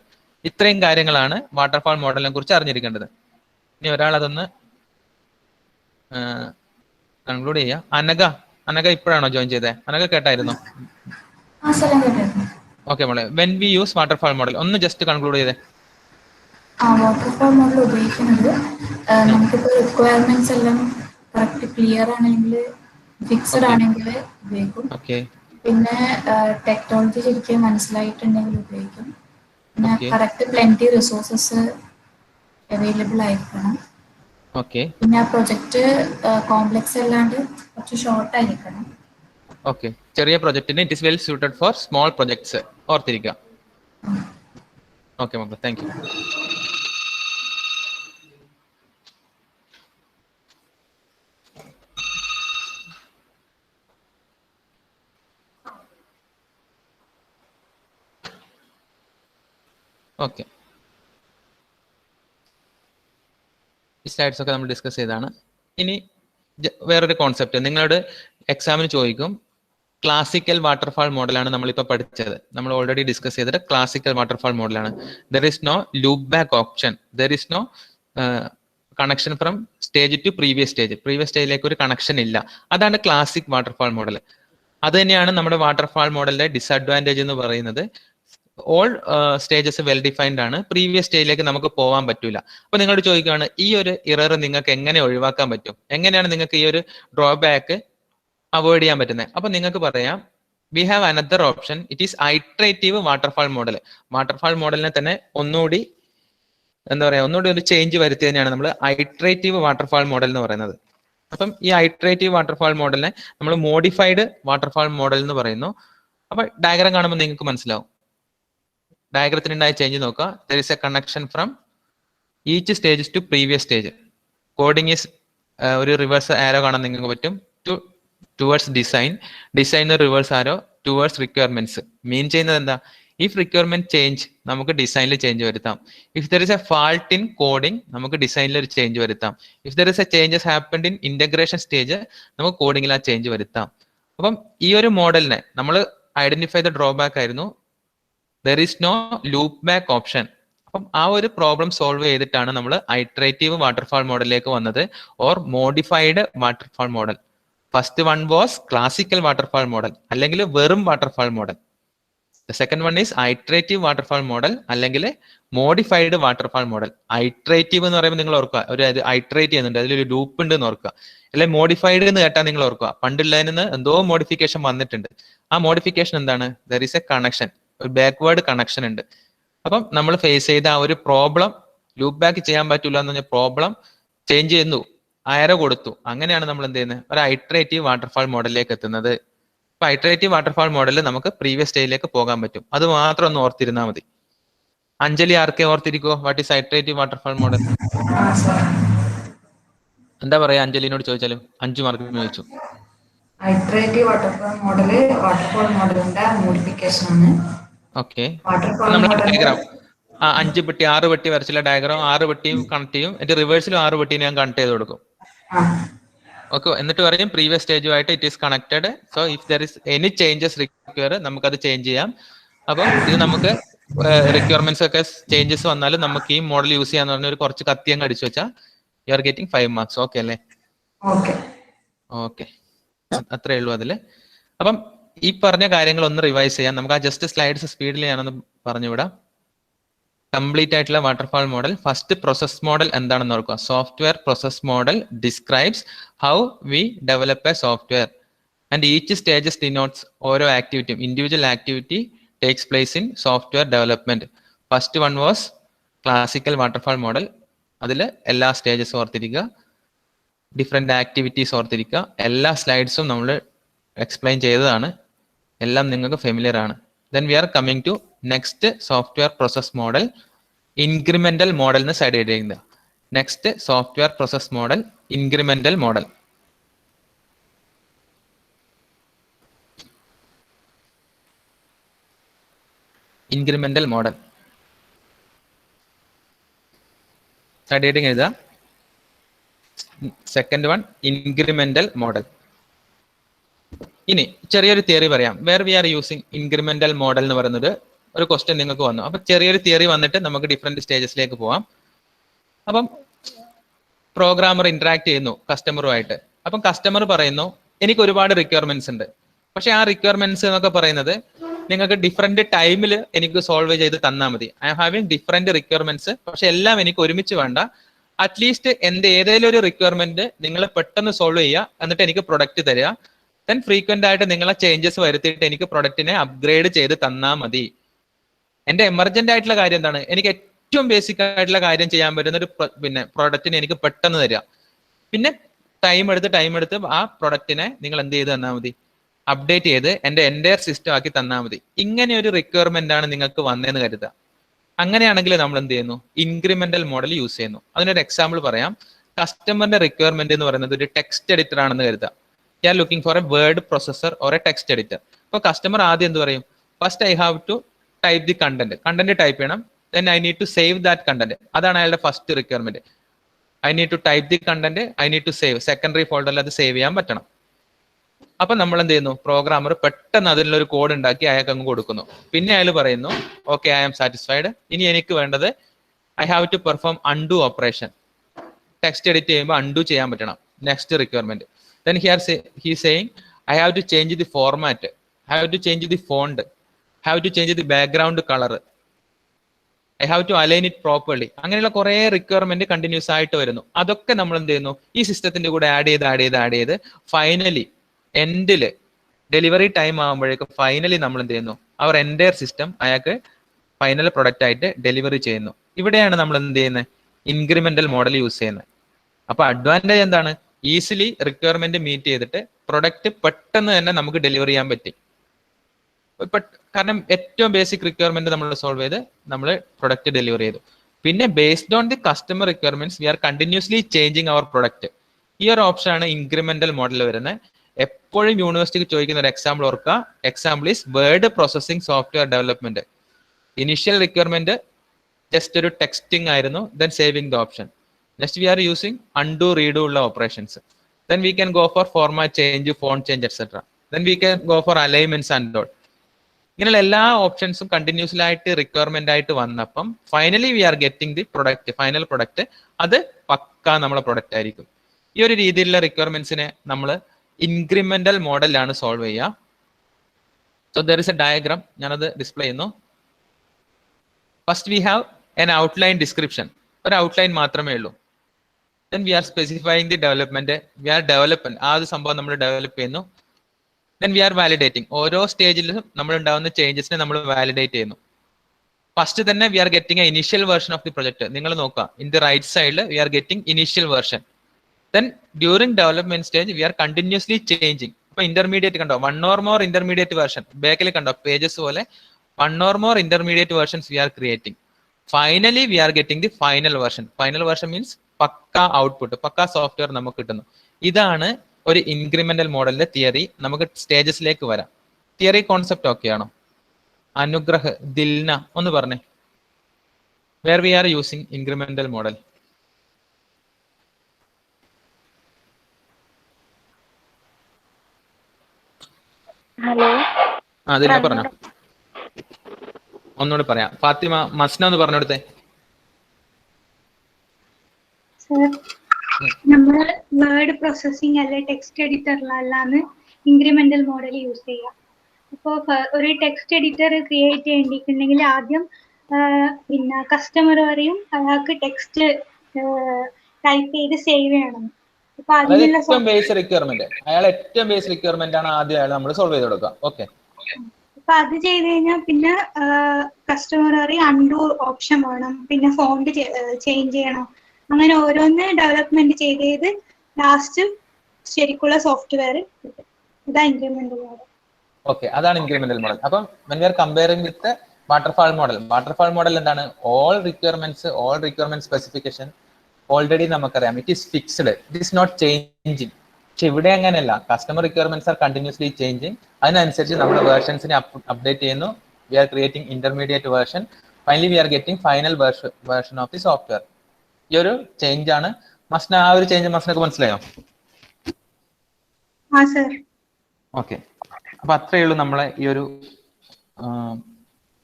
ഇത്രയും കാര്യങ്ങളാണ് വാട്ടർഫാൾ മോഡലിനെ കുറിച്ച് അറിഞ്ഞിരിക്കേണ്ടത്. ഇനി ഒരാൾ അതൊന്ന് കൺക്ലൂഡ് ചെയ്യുക. അനഘ ഇപ്പോഴാണോ ജോയിൻ ചെയ്തത്? അനഘ കേട്ടായിരുന്നോ? ഓക്കെ മോളെ, when we use waterfall model ഒന്ന് ജസ്റ്റ് കൺക്ലൂഡ് ചെയ്തേ. വാട്ടർഫാൾ മോഡൽ ഉപയോഗിക്കുന്നത് നമുക്കിപ്പോൾ റിക്വയർമെന്റ്സ് എല്ലാം കറക്റ്റ് ക്ലിയർ ആണെങ്കിൽ, ഫിക്സഡ് ആണെങ്കിൽ ഉപയോഗിക്കും. പിന്നെ ടെക്നോളജി ശരിക്കും മനസ്സിലായിട്ടുണ്ടെങ്കിൽ ഉപയോഗിക്കും. പിന്നെ കറക്റ്റ് പ്ലെന്റി റിസോഴ്സസ് അവൈലബിൾ ആയിരിക്കണം. പിന്നെ ആ പ്രൊജക്ട് കോംപ്ലക്സ് അല്ലാണ്ട് കുറച്ച് ഷോർട്ട് ആയിരിക്കണം. ഓക്കെ, ചെറിയ പ്രൊജക്ടിന് it is well suited for small projects ഓർത്തിരിക്കുക. ഓക്കെ മക്കളെ, താങ്ക് യു. ഓക്കെ, ഈ സ്ലൈഡ്സ് ഒക്കെ നമ്മൾ ഡിസ്കസ് ചെയ്താണ്. ഇനി വേറൊരു കോൺസെപ്റ്റ് നിങ്ങളോട് എക്സാമിന് ചോദിക്കും. ക്ലാസിക്കൽ വാട്ടർഫാൾ മോഡലാണ് നമ്മളിപ്പോൾ പഠിച്ചത്. നമ്മൾ ഓൾറെഡി ഡിസ്കസ് ചെയ്തിട്ട് ക്ലാസിക്കൽ വാട്ടർഫാൾ മോഡലാണ്. There is no loop back option, there is no connection from stage to previous stage. Previous സ്റ്റേജിലേക്ക് ഒരു കണക്ഷൻ ഇല്ല. അതാണ് ക്ലാസിക് വാട്ടർഫാൾ മോഡൽ. അത് തന്നെയാണ് നമ്മുടെ വാട്ടർഫാൾ മോഡലിന്റെ ഡിസഡ്വാൻറ്റേജ് എന്ന് പറയുന്നത്. ഓൾ സ്റ്റേജസ് വെൽ ഡിഫൈൻഡ് ആണ്. പ്രീവിയസ് സ്റ്റേജിലേക്ക് നമുക്ക് പോകാൻ പറ്റൂല. അപ്പൊ നിങ്ങളോട് ചോദിക്കുകയാണ്, ഈ ഒരു ഇറർ നിങ്ങൾക്ക് എങ്ങനെ ഒഴിവാക്കാൻ പറ്റും? എങ്ങനെയാണ് നിങ്ങൾക്ക് ഈ ഒരു ഡ്രോബാക്ക് അവോയ്ഡ് ചെയ്യാൻ പറ്റുന്നത്? അപ്പൊ നിങ്ങൾക്ക് പറയാം, we have another option. It is iterative waterfall model. Waterfall മോഡലിനെ തന്നെ ഒന്നുകൂടി ഒരു ചേഞ്ച് വരുത്തിയതിനാണ് നമ്മൾ ഐട്രേറ്റീവ് വാട്ടർഫാൾ മോഡൽ എന്ന് പറയുന്നത്. അപ്പം ഈ ഐട്രേറ്റീവ് വാട്ടർഫാൾ മോഡലിനെ നമ്മൾ മോഡിഫൈഡ് വാട്ടർഫാൾ മോഡൽ എന്ന് പറയുന്നു. അപ്പൊ ഡയഗ്രാം കാണുമ്പോൾ നിങ്ങൾക്ക് മനസ്സിലാവും. ഡയഗ്രത്തിനുണ്ടായ ചേഞ്ച് നോക്കുക. There is A connection from each stage to previous stage. Coding is ഒരു റിവേഴ്സ് ആരോ കാണാൻ നിങ്ങൾക്ക് പറ്റും. ടുവേർഡ്സ് ഡിസൈൻ റിവേഴ്സ് ആരോ ടുവേർഡ്സ് റിക്വയർമെന്റ്സ്. മീൻ ചെയ്യുന്നത് എന്താ? ഇഫ് റിക്വയർമെന്റ് ചേഞ്ച് നമുക്ക് ഡിസൈനിൽ ചേഞ്ച് വരുത്താം. If there is A fault in coding നമുക്ക് ഡിസൈനിൽ ഒരു ചേഞ്ച് വരുത്താം. If there is A changes happened in integration stage നമുക്ക് കോഡിംഗിൽ ആ ചേഞ്ച് വരുത്താം. അപ്പം ഈ ഒരു മോഡലിനെ നമ്മൾ ഐഡന്റിഫൈ ദ ഡ്രോബാക്ക് ആയിരുന്നു there is no loop back option. അപ്പം ആ ഒരു പ്രോബ്ലം സോൾവ് ചെയ്തിട്ടാണ് നമ്മൾ ഐട്രേറ്റീവ് വാട്ടർഫാൾ മോഡലിലേക്ക് വന്നത് or modified waterfall model. First one was classical waterfall model അല്ലെങ്കിൽ വെറും waterfall model. The second one is iterative waterfall model അല്ലെങ്കിൽ മോഡിഫൈഡ് വാട്ടർഫാൾ മോഡൽ. ഐട്രേറ്റീവ് എന്ന് പറയുമ്പോൾ നിങ്ങൾ ഓർക്കുക, ഒരു ഐട്രേറ്റ് ചെയ്യുന്നുണ്ട്, അതിലൊരു ലൂപ്പ് ഉണ്ട് എന്ന് ഓർക്കുക. അല്ലെ മോഡിഫൈഡ് എന്ന് കേട്ടാൽ നിങ്ങൾ ഓർക്കുക, പണ്ടുള്ളതിൽ നിന്ന് എന്തോ മോഡിഫിക്കേഷൻ വന്നിട്ടുണ്ട്. ആ മോഡിഫിക്കേഷൻ എന്താണ്? ദർ ഈസ് എ കണക്ഷൻ, ഒരു ബാക്ക്വേർഡ് കണക്ഷൻ ഉണ്ട്. അപ്പം നമ്മൾ ഫേസ് ചെയ്ത ആ ഒരു പ്രോബ്ലം ലൂപ്പ് ബാക്ക് ചെയ്യാൻ പറ്റൂല എന്ന് പറഞ്ഞ പ്രോബ്ലം ചേഞ്ച് ചെയ്യുന്നു, ആരോ കൊടുത്തു. അങ്ങനെയാണ് നമ്മൾ എന്ത് ചെയ്യുന്നത്? ഒരു ഐട്രേറ്റീവ് വാട്ടർഫാൾ മോഡലിലേക്ക് എത്തുന്നത്. അപ്പൊ ഐട്രേറ്റീവ് വാട്ടർഫാൾ മോഡലിൽ നമുക്ക് പ്രീവിയസ് സ്റ്റേജിലേക്ക് പോകാൻ പറ്റും. അത് മാത്രം ഒന്ന് ഓർത്തിരുന്നാൽ മതി. അഞ്ജലി ആർക്കെ ഓർത്തിരിക്കോ what is iterative waterfall model? എന്താ പറയാ അഞ്ജലിനോട് ചോദിച്ചാലും? 5 മാർക്കിന് ചോദിച്ചു. ഐട്രേറ്റീവ് വാട്ടർഫാൾ മോഡല് വാട്ടർഫാൾ മോഡലിന്റെ മോഡിഫിക്കേഷൻ ആണ്. ഓക്കെ, വാട്ടർഫാൾ നമ്മൾ മോഡൽ ഡയഗ്രാം 5 പെട്ടി 6 പെട്ടി വരച്ചില്ല ഡയഗ്രാം 6 പെട്ടിയും കണക്ട് ചെയ്യും. എന്നിട്ട് റിവേഴ്സിലും 6 പെട്ടിയും ഞാൻ കണക്ട് ചെയ്ത് കൊടുക്കും. ഓക്കെ, എന്നിട്ട് പറയും പ്രീവിയസ് സ്റ്റേജുമായിട്ട് it is connected. So if there is any changes require നമുക്കത് ചേഞ്ച് ചെയ്യാം. അപ്പം ഇത് നമുക്ക് റിക്വയർമെന്റ്സ് ഒക്കെ ചേഞ്ചസ് വന്നാലും നമുക്ക് ഈ മോഡൽ യൂസ് ചെയ്യാന്ന് പറഞ്ഞ ഒരു കുറച്ച് കത്തിയങ്ങ് അടിച്ചു വെച്ചാൽ you are getting 5 marks. Okay അല്ലേ? ഓക്കെ, അത്രേ ഉള്ളൂ അതില്. അപ്പം ഈ പറഞ്ഞ കാര്യങ്ങൾ ഒന്ന് റിവൈസ് ചെയ്യാം. നമുക്ക് ആ ജസ്റ്റ് സ്ലൈഡ്സ് സ്പീഡിൽ ഞാനൊന്ന് പറഞ്ഞുവിടാം. കംപ്ലീറ്റ് ആയിട്ടുള്ള waterfall model. First process model എന്താണെന്ന് ഓർക്കുക. Software process model describes how we develop a software and each stages denotes ഓരോ ആക്ടിവിറ്റിയും individual activity takes place in software development. First one was classical waterfall model. അതിൽ എല്ലാ സ്റ്റേജസും ഓർത്തിരിക്കുക, different activities ഓർത്തിരിക്കുക. എല്ലാ സ്ലൈഡ്സും നമ്മൾ എക്സ്പ്ലെയിൻ ചെയ്തതാണ്, എല്ലാം നിങ്ങൾക്ക് ഫെമിലിയർ ആണ്. Then we are coming to next software process model, incremental model എന്ന് സൈഡ് ചെയ്തിരിക്കുന്നത്. Next software process model, incremental model. Incremental model side heading എഴുതുക. Second one incremental model. ഇനി ചെറിയൊരു തിയറി പറയാം. Where we are using incremental model എന്ന് പറയുന്നത് ഒരു question നിങ്ങൾക്ക് വന്നു. അപ്പൊ ചെറിയൊരു തിയറി വന്നിട്ട് നമുക്ക് ഡിഫറെന്റ് സ്റ്റേജസിലേക്ക് പോവാം. അപ്പം പ്രോഗ്രാമർ ഇന്ററാക്ട് ചെയ്യുന്നു കസ്റ്റമറുമായിട്ട്. അപ്പം കസ്റ്റമർ പറയുന്നു എനിക്ക് ഒരുപാട് റിക്വയർമെന്റ്സ് ഉണ്ട്, പക്ഷെ ആ റിക്വയർമെന്റ്സ് എന്നൊക്കെ പറയുന്നത് നിങ്ങൾക്ക് ഡിഫറെന്റ് ടൈമിൽ എനിക്ക് സോൾവ് ചെയ്ത് തന്നാൽ മതി. I am having different requirements, പക്ഷെ എല്ലാം എനിക്ക് ഒരുമിച്ച് വേണ്ട. അറ്റ്ലീസ്റ്റ് എന്റെ ഏതെങ്കിലും ഒരു റിക്വയർമെന്റ് നിങ്ങൾ പെട്ടെന്ന് സോൾവ് ചെയ്യുക, എന്നിട്ട് എനിക്ക് പ്രൊഡക്റ്റ് തരിക. ദെൻ ഫ്രീക്വന്റ് ആയിട്ട് നിങ്ങളെ ചേഞ്ചസ് വരുത്തിയിട്ട് എനിക്ക് പ്രൊഡക്റ്റിനെ അപ്ഗ്രേഡ് ചെയ്ത് തന്നാൽ മതി. എന്റെ എമർജന്റ് ആയിട്ടുള്ള കാര്യം എന്താണ്? എനിക്ക് ഏറ്റവും ബേസിക് ആയിട്ടുള്ള കാര്യം ചെയ്യാൻ പറ്റുന്ന ഒരു പ്രൊഡക്റ്റിനെ എനിക്ക് പെട്ടെന്ന് തരിക. പിന്നെ ടൈം എടുത്ത് ആ പ്രൊഡക്റ്റിനെ നിങ്ങൾ എന്ത് ചെയ്ത് തന്നാൽ മതി? അപ്ഡേറ്റ് ചെയ്ത് എന്റെ എൻ്റയർ സിസ്റ്റം ആക്കി തന്നാൽ മതി. ഇങ്ങനെ ഒരു റിക്വയർമെന്റ് ആണ് നിങ്ങൾക്ക് വന്നതെന്ന് കരുതുക. അങ്ങനെയാണെങ്കിൽ നമ്മൾ എന്ത് ചെയ്യുന്നു? ഇൻക്രിമെന്റൽ മോഡൽ യൂസ് ചെയ്യുന്നു. അതിനൊരു എക്സാമ്പിൾ പറയാം. കസ്റ്റമറിന്റെ റിക്വയർമെന്റ് എന്ന് പറയുന്നത് ഒരു ടെക്സ്റ്റ് എഡിറ്റർ ആണെന്ന് കരുതുക. You are looking for a word processor or a text editor. അപ്പോൾ കസ്റ്റമർ ആദ്യം എന്ത് പറയും? First I have to type the content type ചെയ്യണം. Then I need to save that content. അതാണ് അയാളുടെ first requirement. I need to type the content, I need to save. Secondary ഫോൾഡറിൽ അത് save ചെയ്യാൻ പറ്റണം. അപ്പൊ നമ്മൾ എന്ത് ചെയ്യുന്നു? പ്രോഗ്രാമർ പെട്ടെന്ന് അതിലൊരു കോഡ് ഉണ്ടാക്കി അയാൾക്ക് അങ്ങ് കൊടുക്കുന്നു. പിന്നെ അയാൾ പറയുന്നു ഓക്കെ ഐ ആം സാറ്റിസ്ഫൈഡ്. ഇനി എനിക്ക് വേണ്ടത് I have to perform undo operation. Text edit ചെയ്യുമ്പോൾ അൺഡു ചെയ്യാൻ പറ്റണം. Next requirement. Then he is saying I have to change the format, I have to change the font, I have to change the background color, I have to align it properly. അങ്ങനെയുള്ള കുറെ requirement continuous ആയിട്ട് വരുന്നു. അതൊക്കെ നമ്മൾ എന്ത് ചെയ്യുന്നു? ഈ സിസ്റ്റത്തിന്റെ കൂടെ ആഡ് ചെയ്ത് ഫൈനലി എൻഡില് ഡെലിവറി ടൈം ആകുമ്പോഴേക്കും ഫൈനലി നമ്മൾ എന്ത് ചെയ്യുന്നു? അവർ എൻ്റയർ സിസ്റ്റം അയാൾക്ക് ഫൈനൽ പ്രൊഡക്റ്റ് ആയിട്ട് ഡെലിവറി ചെയ്യുന്നു. ഇവിടെയാണ് നമ്മൾ എന്ത് ചെയ്യുന്നത്? ഇൻക്രിമെന്റൽ മോഡൽ യൂസ് ചെയ്യുന്നത്. അപ്പൊ അഡ്വാൻറ്റേജ് എന്താണ്? ഈസിലി റിക്വയർമെന്റ് മീറ്റ് ചെയ്തിട്ട് പ്രൊഡക്റ്റ് പെട്ടെന്ന് തന്നെ നമുക്ക് ഡെലിവർ ചെയ്യാൻ പറ്റി. കാരണം ഏറ്റവും ബേസിക് റിക്വയർമെന്റ് നമ്മൾ സോൾവ് ചെയ്ത് നമ്മൾ പ്രൊഡക്റ്റ് ഡെലിവർ ചെയ്തു. പിന്നെ based on the customer requirements we are continuously changing our product. ഈ ഒരു ഓപ്ഷൻ ആണ് ഇൻക്രിമെന്റൽ മോഡൽ വരുന്നത്. എപ്പോഴും യൂണിവേഴ്സിറ്റിക്ക് ചോദിക്കുന്ന ഒരു എക്സാമ്പിൾ ഓർക്കുക. Example is word processing software development. Initial requirement just ഒരു ടെക്സ്റ്റിംഗ് ആയിരുന്നു, then saving the option. Next we are using undo redo ഉള്ള operations. Then we can go for format change, font change etcetera. Then we can go for alignments and all. ഇങ്ങനെയുള്ള എല്ലാ ഓപ്ഷൻസും continuously ആയിട്ട് requirement ആയിട്ട് വന്നപ്പം finally we are getting the product, final product. അത് പക്കാ നമ്മളെ പ്രൊഡക്റ്റ് ആയിരിക്കും. ഈ ഒരു രീതിയിലുള്ള റിക്വയർമെന്റ്സിനെ നമ്മൾ ഇൻക്രിമെന്റൽ മോഡലിലാണ് സോൾവ് ചെയ്യുക. So there is a diagram, ഞാനത് ഡിസ്പ്ലേ ചെയ്യുന്നു. First we have an outline description, ഒരു ഔട്ട്ലൈൻ മാത്രമേ ഉള്ളൂ. Then we are specifying the development, we are development, ആ ഒരു സംഭവം നമ്മൾ ഡെവലപ്പ് ചെയ്യുന്നു. ദെൻ വി ആർ വാലിഡേറ്റിംഗ്, ഓരോ സ്റ്റേജിലും നമ്മൾ ഉണ്ടാകുന്ന ചേഞ്ചസിനെ നമ്മൾ വാലിഡേറ്റ് ചെയ്യുന്നു. ഫസ്റ്റ് തന്നെ we are getting a initial version of the project. നിങ്ങൾ നോക്കുക, ഇൻ ദി റൈറ്റ് സൈഡിൽ we are getting initial version. Then during development stage we are continuously changing. ഇപ്പൊ ഇന്റർമീഡിയറ്റ് കണ്ടോ, 1 or more ഇന്റർമീഡിയറ്റ് വേർഷൻ, ബാക്കിൽ കണ്ടോ pages പോലെ 1 or more intermediate versions we are creating. Finally we are getting the final version. Final version means പക്ക output, പക്ക software നമുക്ക് കിട്ടുന്നു. ഇതാണ് ഒരു ഇൻക്രിമെന്റൽ മോഡലിന്റെ തിയറി. നമുക്ക് സ്റ്റേജസിലേക്ക് വരാം. തിയറി കോൺസെപ്റ്റ് ഓക്കെ ആണോ? അനുഗ്രഹ്, ദിൽന ഒന്ന് പറഞ്ഞേ, where we are using incremental model. Hello, Dilna പറഞ്ഞോ, ഒന്നുകൂടി പറയാം. ഫാത്തിമ, മസ്ന ഒന്ന് പറഞ്ഞെടുത്തേ. സർ, നമ്മൾ വേർഡ് പ്രോസസ്സിംഗ് അല്ലെ ടെക്സ്റ്റ് എഡിറ്ററിലല്ലാന്ന് ഇൻക്രിമെന്റൽ മോഡൽ യൂസ് ചെയ്യുക. അപ്പോൾ ഒരു ടെക്സ്റ്റ് എഡിറ്റർ ക്രിയേറ്റ് ചെയ്യേണ്ടിട്ടുണ്ടെങ്കിൽ ആദ്യം പിന്നെ കസ്റ്റമർ പറയും അയാൾക്ക് ടെക്സ്റ്റ് ടൈപ്പ് ചെയ്ത് സേവ് ചെയ്യണം. അപ്പൊ അതിനുള്ള ഏറ്റവും ബേസ് റിക്വയർമെന്റ്, അയാൾ ഏറ്റവും ബേസ് റിക്വയർമെന്റ് ആണ് ആദ്യം അയാൾ നമ്മൾ സോൾവ് ചെയ്ത് കൊടുക്കുക. ഓക്കെ, അപ്പൊ അത് ചെയ്ത് കഴിഞ്ഞാൽ പിന്നെ കസ്റ്റമർ പറയും അൺഡു ഓപ്ഷൻ വേണം, പിന്നെ ഫോണ്ട് ചേഞ്ച് ചെയ്യണം. അങ്ങനെ ഓരോന്ന് ഡെവലപ്മെന്റ് ചെയ്ത് ലാസ്റ്റ് ശരിക്കുള്ള സോഫ്റ്റ്വെയർ കിട്ടും. ഇതാ ഇൻക്രിമെന്റൽ മോഡൽ. ഓക്കെ, അതാണ് ഇൻക്രിമെന്റൽ മോഡൽ. അപ്പം when we are comparing with the waterfall model, waterfall model എന്താണ്? ഓൾ റിക്വയർമെന്റ് സ്പെസിഫിക്കേഷൻ ഓൾറെഡി നമുക്കറിയാം, it is fixed, it is not changing. പക്ഷെ ഇവിടെ അങ്ങനെയല്ല, customer requirements are continuously changing. അതിനനുസരിച്ച് നമ്മൾ വേർഷൻസിനെ അപ്ഡേറ്റ് ചെയ്യുന്നു. We are creating intermediate version. Finally we are getting final version of the software. ഈ ഒരു ചേഞ്ച് ആണ്. മസ്ന, ആ ഒരു ചേഞ്ച് മസ്നക്ക് മനസ്സിലായോ? ഓക്കെ, അപ്പൊ അത്രയേ ഉള്ളൂ നമ്മളെ ഈ ഒരു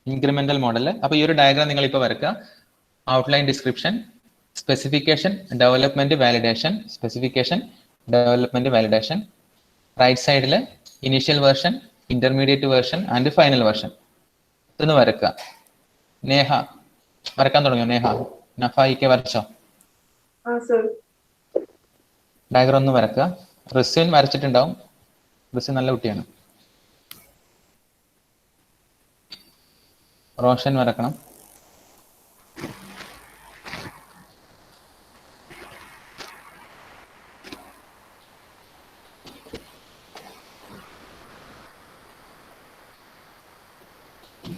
ഇൻക്രിമെന്റൽ മോഡല്. അപ്പൊ ഈ ഒരു ഡയഗ്രാം നിങ്ങൾ ഇപ്പൊ വരക്കുക. Outline description, specification, development, validation, specification, development, validation. Right സൈഡിൽ initial version, intermediate version and final version. ഇതൊന്ന് വരക്കുക. നേഹ വരക്കാൻ തുടങ്ങിയോ? നേഹ, നഫായിക്കെ വരച്ചോ? ഡയഗ്രാം ഒന്ന് വരക്കുക. റിസ്വിൻ വരച്ചിട്ടുണ്ടാവും. റിസ്വിൻ നല്ല കുട്ടിയാണ്. റോഷൻ വരക്കണം.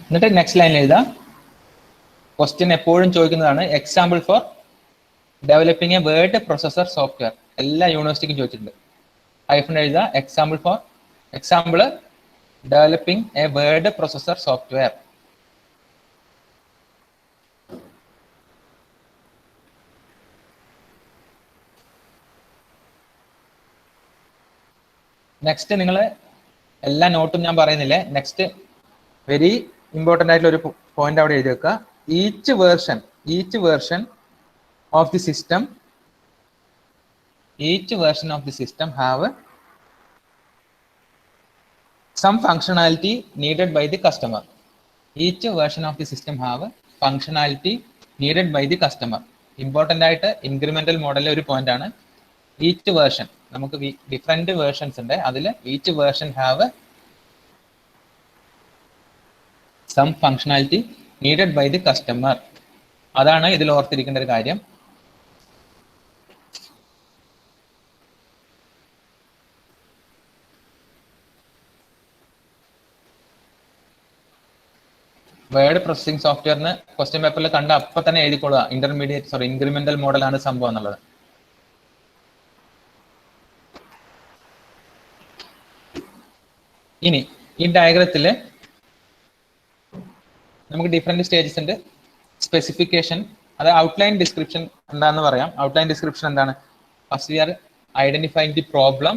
എന്നിട്ട് നെക്സ്റ്റ് ലൈനിൽ എഴുതാം. ക്വസ്റ്റ്യൻ എപ്പോഴും ചോദിക്കുന്നതാണ്, example for developing A word processor software. എല്ലാ യൂണിവേഴ്സിറ്റിക്കും ചോദിച്ചിട്ടുണ്ട്. ഹൈഫൺ എഴുതുക. Example developing A word processor software. Next നിങ്ങൾ എല്ലാ നോട്ടും ഞാൻ പറയുന്നില്ലേ. നെക്സ്റ്റ് വെരി ഇമ്പോർട്ടൻ്റ് ആയിട്ടുള്ള ഒരു പോയിന്റ് അവിടെ എഴുതി വെക്കുക. Each version of the system, each version of the system have some functionality needed by the customer. Each version of the system have functionality needed by the customer. Important ആയിട്ട് incremental മോഡലിലെ ഒരു point ആണ്. Each version, നമുക്ക് different versions ഉണ്ട്. അതിൽ each version have some functionality needed by the customer. അതാണ് ഇതിൽ ഓർത്തിരിക്കേണ്ട ഒരു കാര്യം. വേർഡ് പ്രോസസിംഗ് സോഫ്റ്റ്വെയറിന് ക്വസ്റ്റ്യൻ പേപ്പറിൽ കണ്ട അപ്പൊ തന്നെ എഴുതിക്കൊള്ളുക, ഇൻക്രിമെന്റൽ മോഡലാണ് സംഭവം എന്നുള്ളത്. ഇനി ഈ ഡയഗ്രത്തില് നമുക്ക് ഡിഫറെന്റ് സ്റ്റേജസ് ഉണ്ട്. സ്പെസിഫിക്കേഷൻ, അത് ഔട്ട്ലൈൻ ഡിസ്ക്രിപ്ഷൻ എന്താണെന്ന് പറയാം. ഔട്ട്ലൈൻ ഡിസ്ക്രിപ്ഷൻ എന്താണ്? First we are identifying the problem,